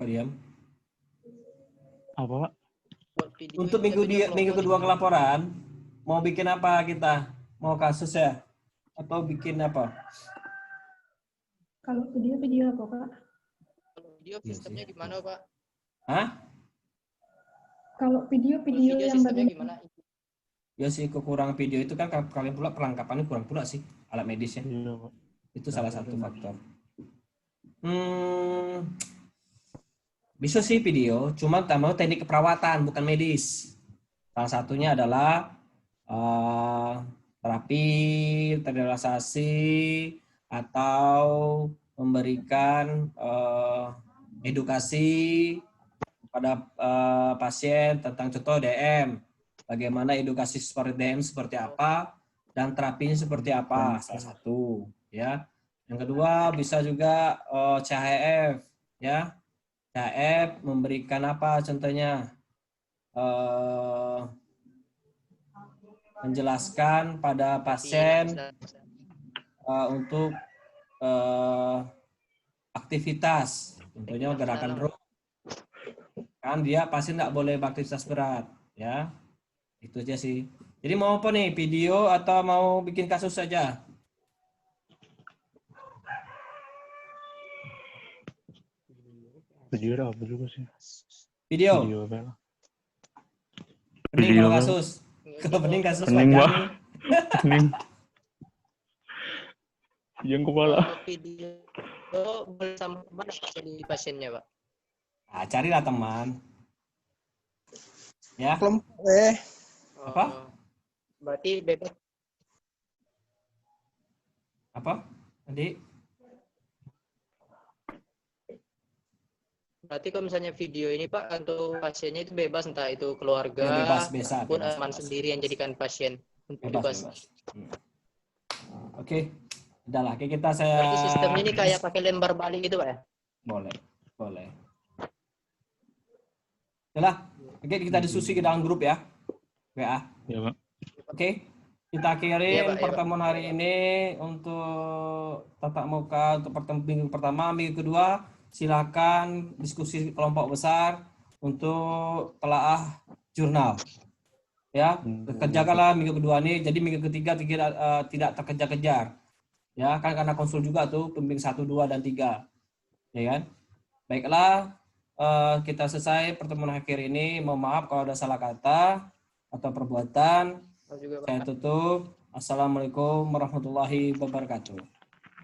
Diam. Apa, Pak? Buat video Untuk itu saya minggu pelopor kedua itu. kelaporan, mau bikin apa kita? Mau kasus ya? Atau bikin apa? Kalau video apa, Pak? Kalau video Iya sistemnya sih. gimana, Pak? Hah? Kalau Kalau video video yang sistemnya bagaimana? gimana? Ya sih kekurangan video itu kan kalian pula perlengkapannya kurang pula sih alat medisnya. Iya, Pak. Itu salah satu faktor. Bisa sih video, cuma tambah teknik keperawatan bukan medis. Salah satunya adalah terapi, relaksasi, atau memberikan edukasi pada pasien tentang contoh DM. Bagaimana edukasi seperti DM seperti apa dan terapinya seperti apa, salah satu ya. Yang kedua bisa juga CHF ya. CHF memberikan apa contohnya? Menjelaskan pada pasien untuk aktivitas, contohnya gerakan row. Kan dia pasti nggak boleh beraktivitas berat, ya. Itu aja sih. Jadi mau apa nih, video atau mau bikin kasus saja? Video ada apa juga sih? Video. Video apa lah? Pening Video kalau apa? kasus. Kalau pening kasus Pening, panjang Pak. nih. Pening. Yang kepala. Kalau video boleh sama teman atau di pasiennya, Pak? Nah, carilah teman. Ya. Kelompok Apa? Berarti bebas. Apa? Tadi? Berarti kalau misalnya video ini, Pak, untuk pasiennya itu bebas, entah itu keluarga Ya, bebas. ataupun teman sendiri yang jadikan pasien untuk Bebas. edukasi. Oke. Udahlah, kita saya Berarti sistemnya ini kayak pakai lembar balik gitu, Pak ya? boleh. Udahlah. Oke, kita diskusi ke dalam grup ya. WA. Ya, Pak. Oke. Kita Iya, Pak, akhirin iya, Pak. pertemuan hari ini untuk tatap muka untuk minggu pertama, minggu kedua silakan diskusi kelompok besar untuk telaah jurnal. Ya, kerjakanlah minggu kedua ini. Jadi minggu ketiga tidak terkejar-kejar. Ya, kan karena konsul juga tuh pembimbing 1, 2 dan 3. Ya kan? Baiklah, kita selesai pertemuan akhir ini. Mohon maaf kalau ada salah kata atau perbuatan. Juga, Pak. Saya tutup. Assalamualaikum warahmatullahi wabarakatuh.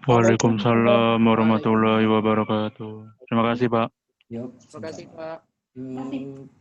Waalaikumsalam warahmatullahi wabarakatuh. Terima kasih, Pak. Yuk. Terima kasih, Pak. Yuk.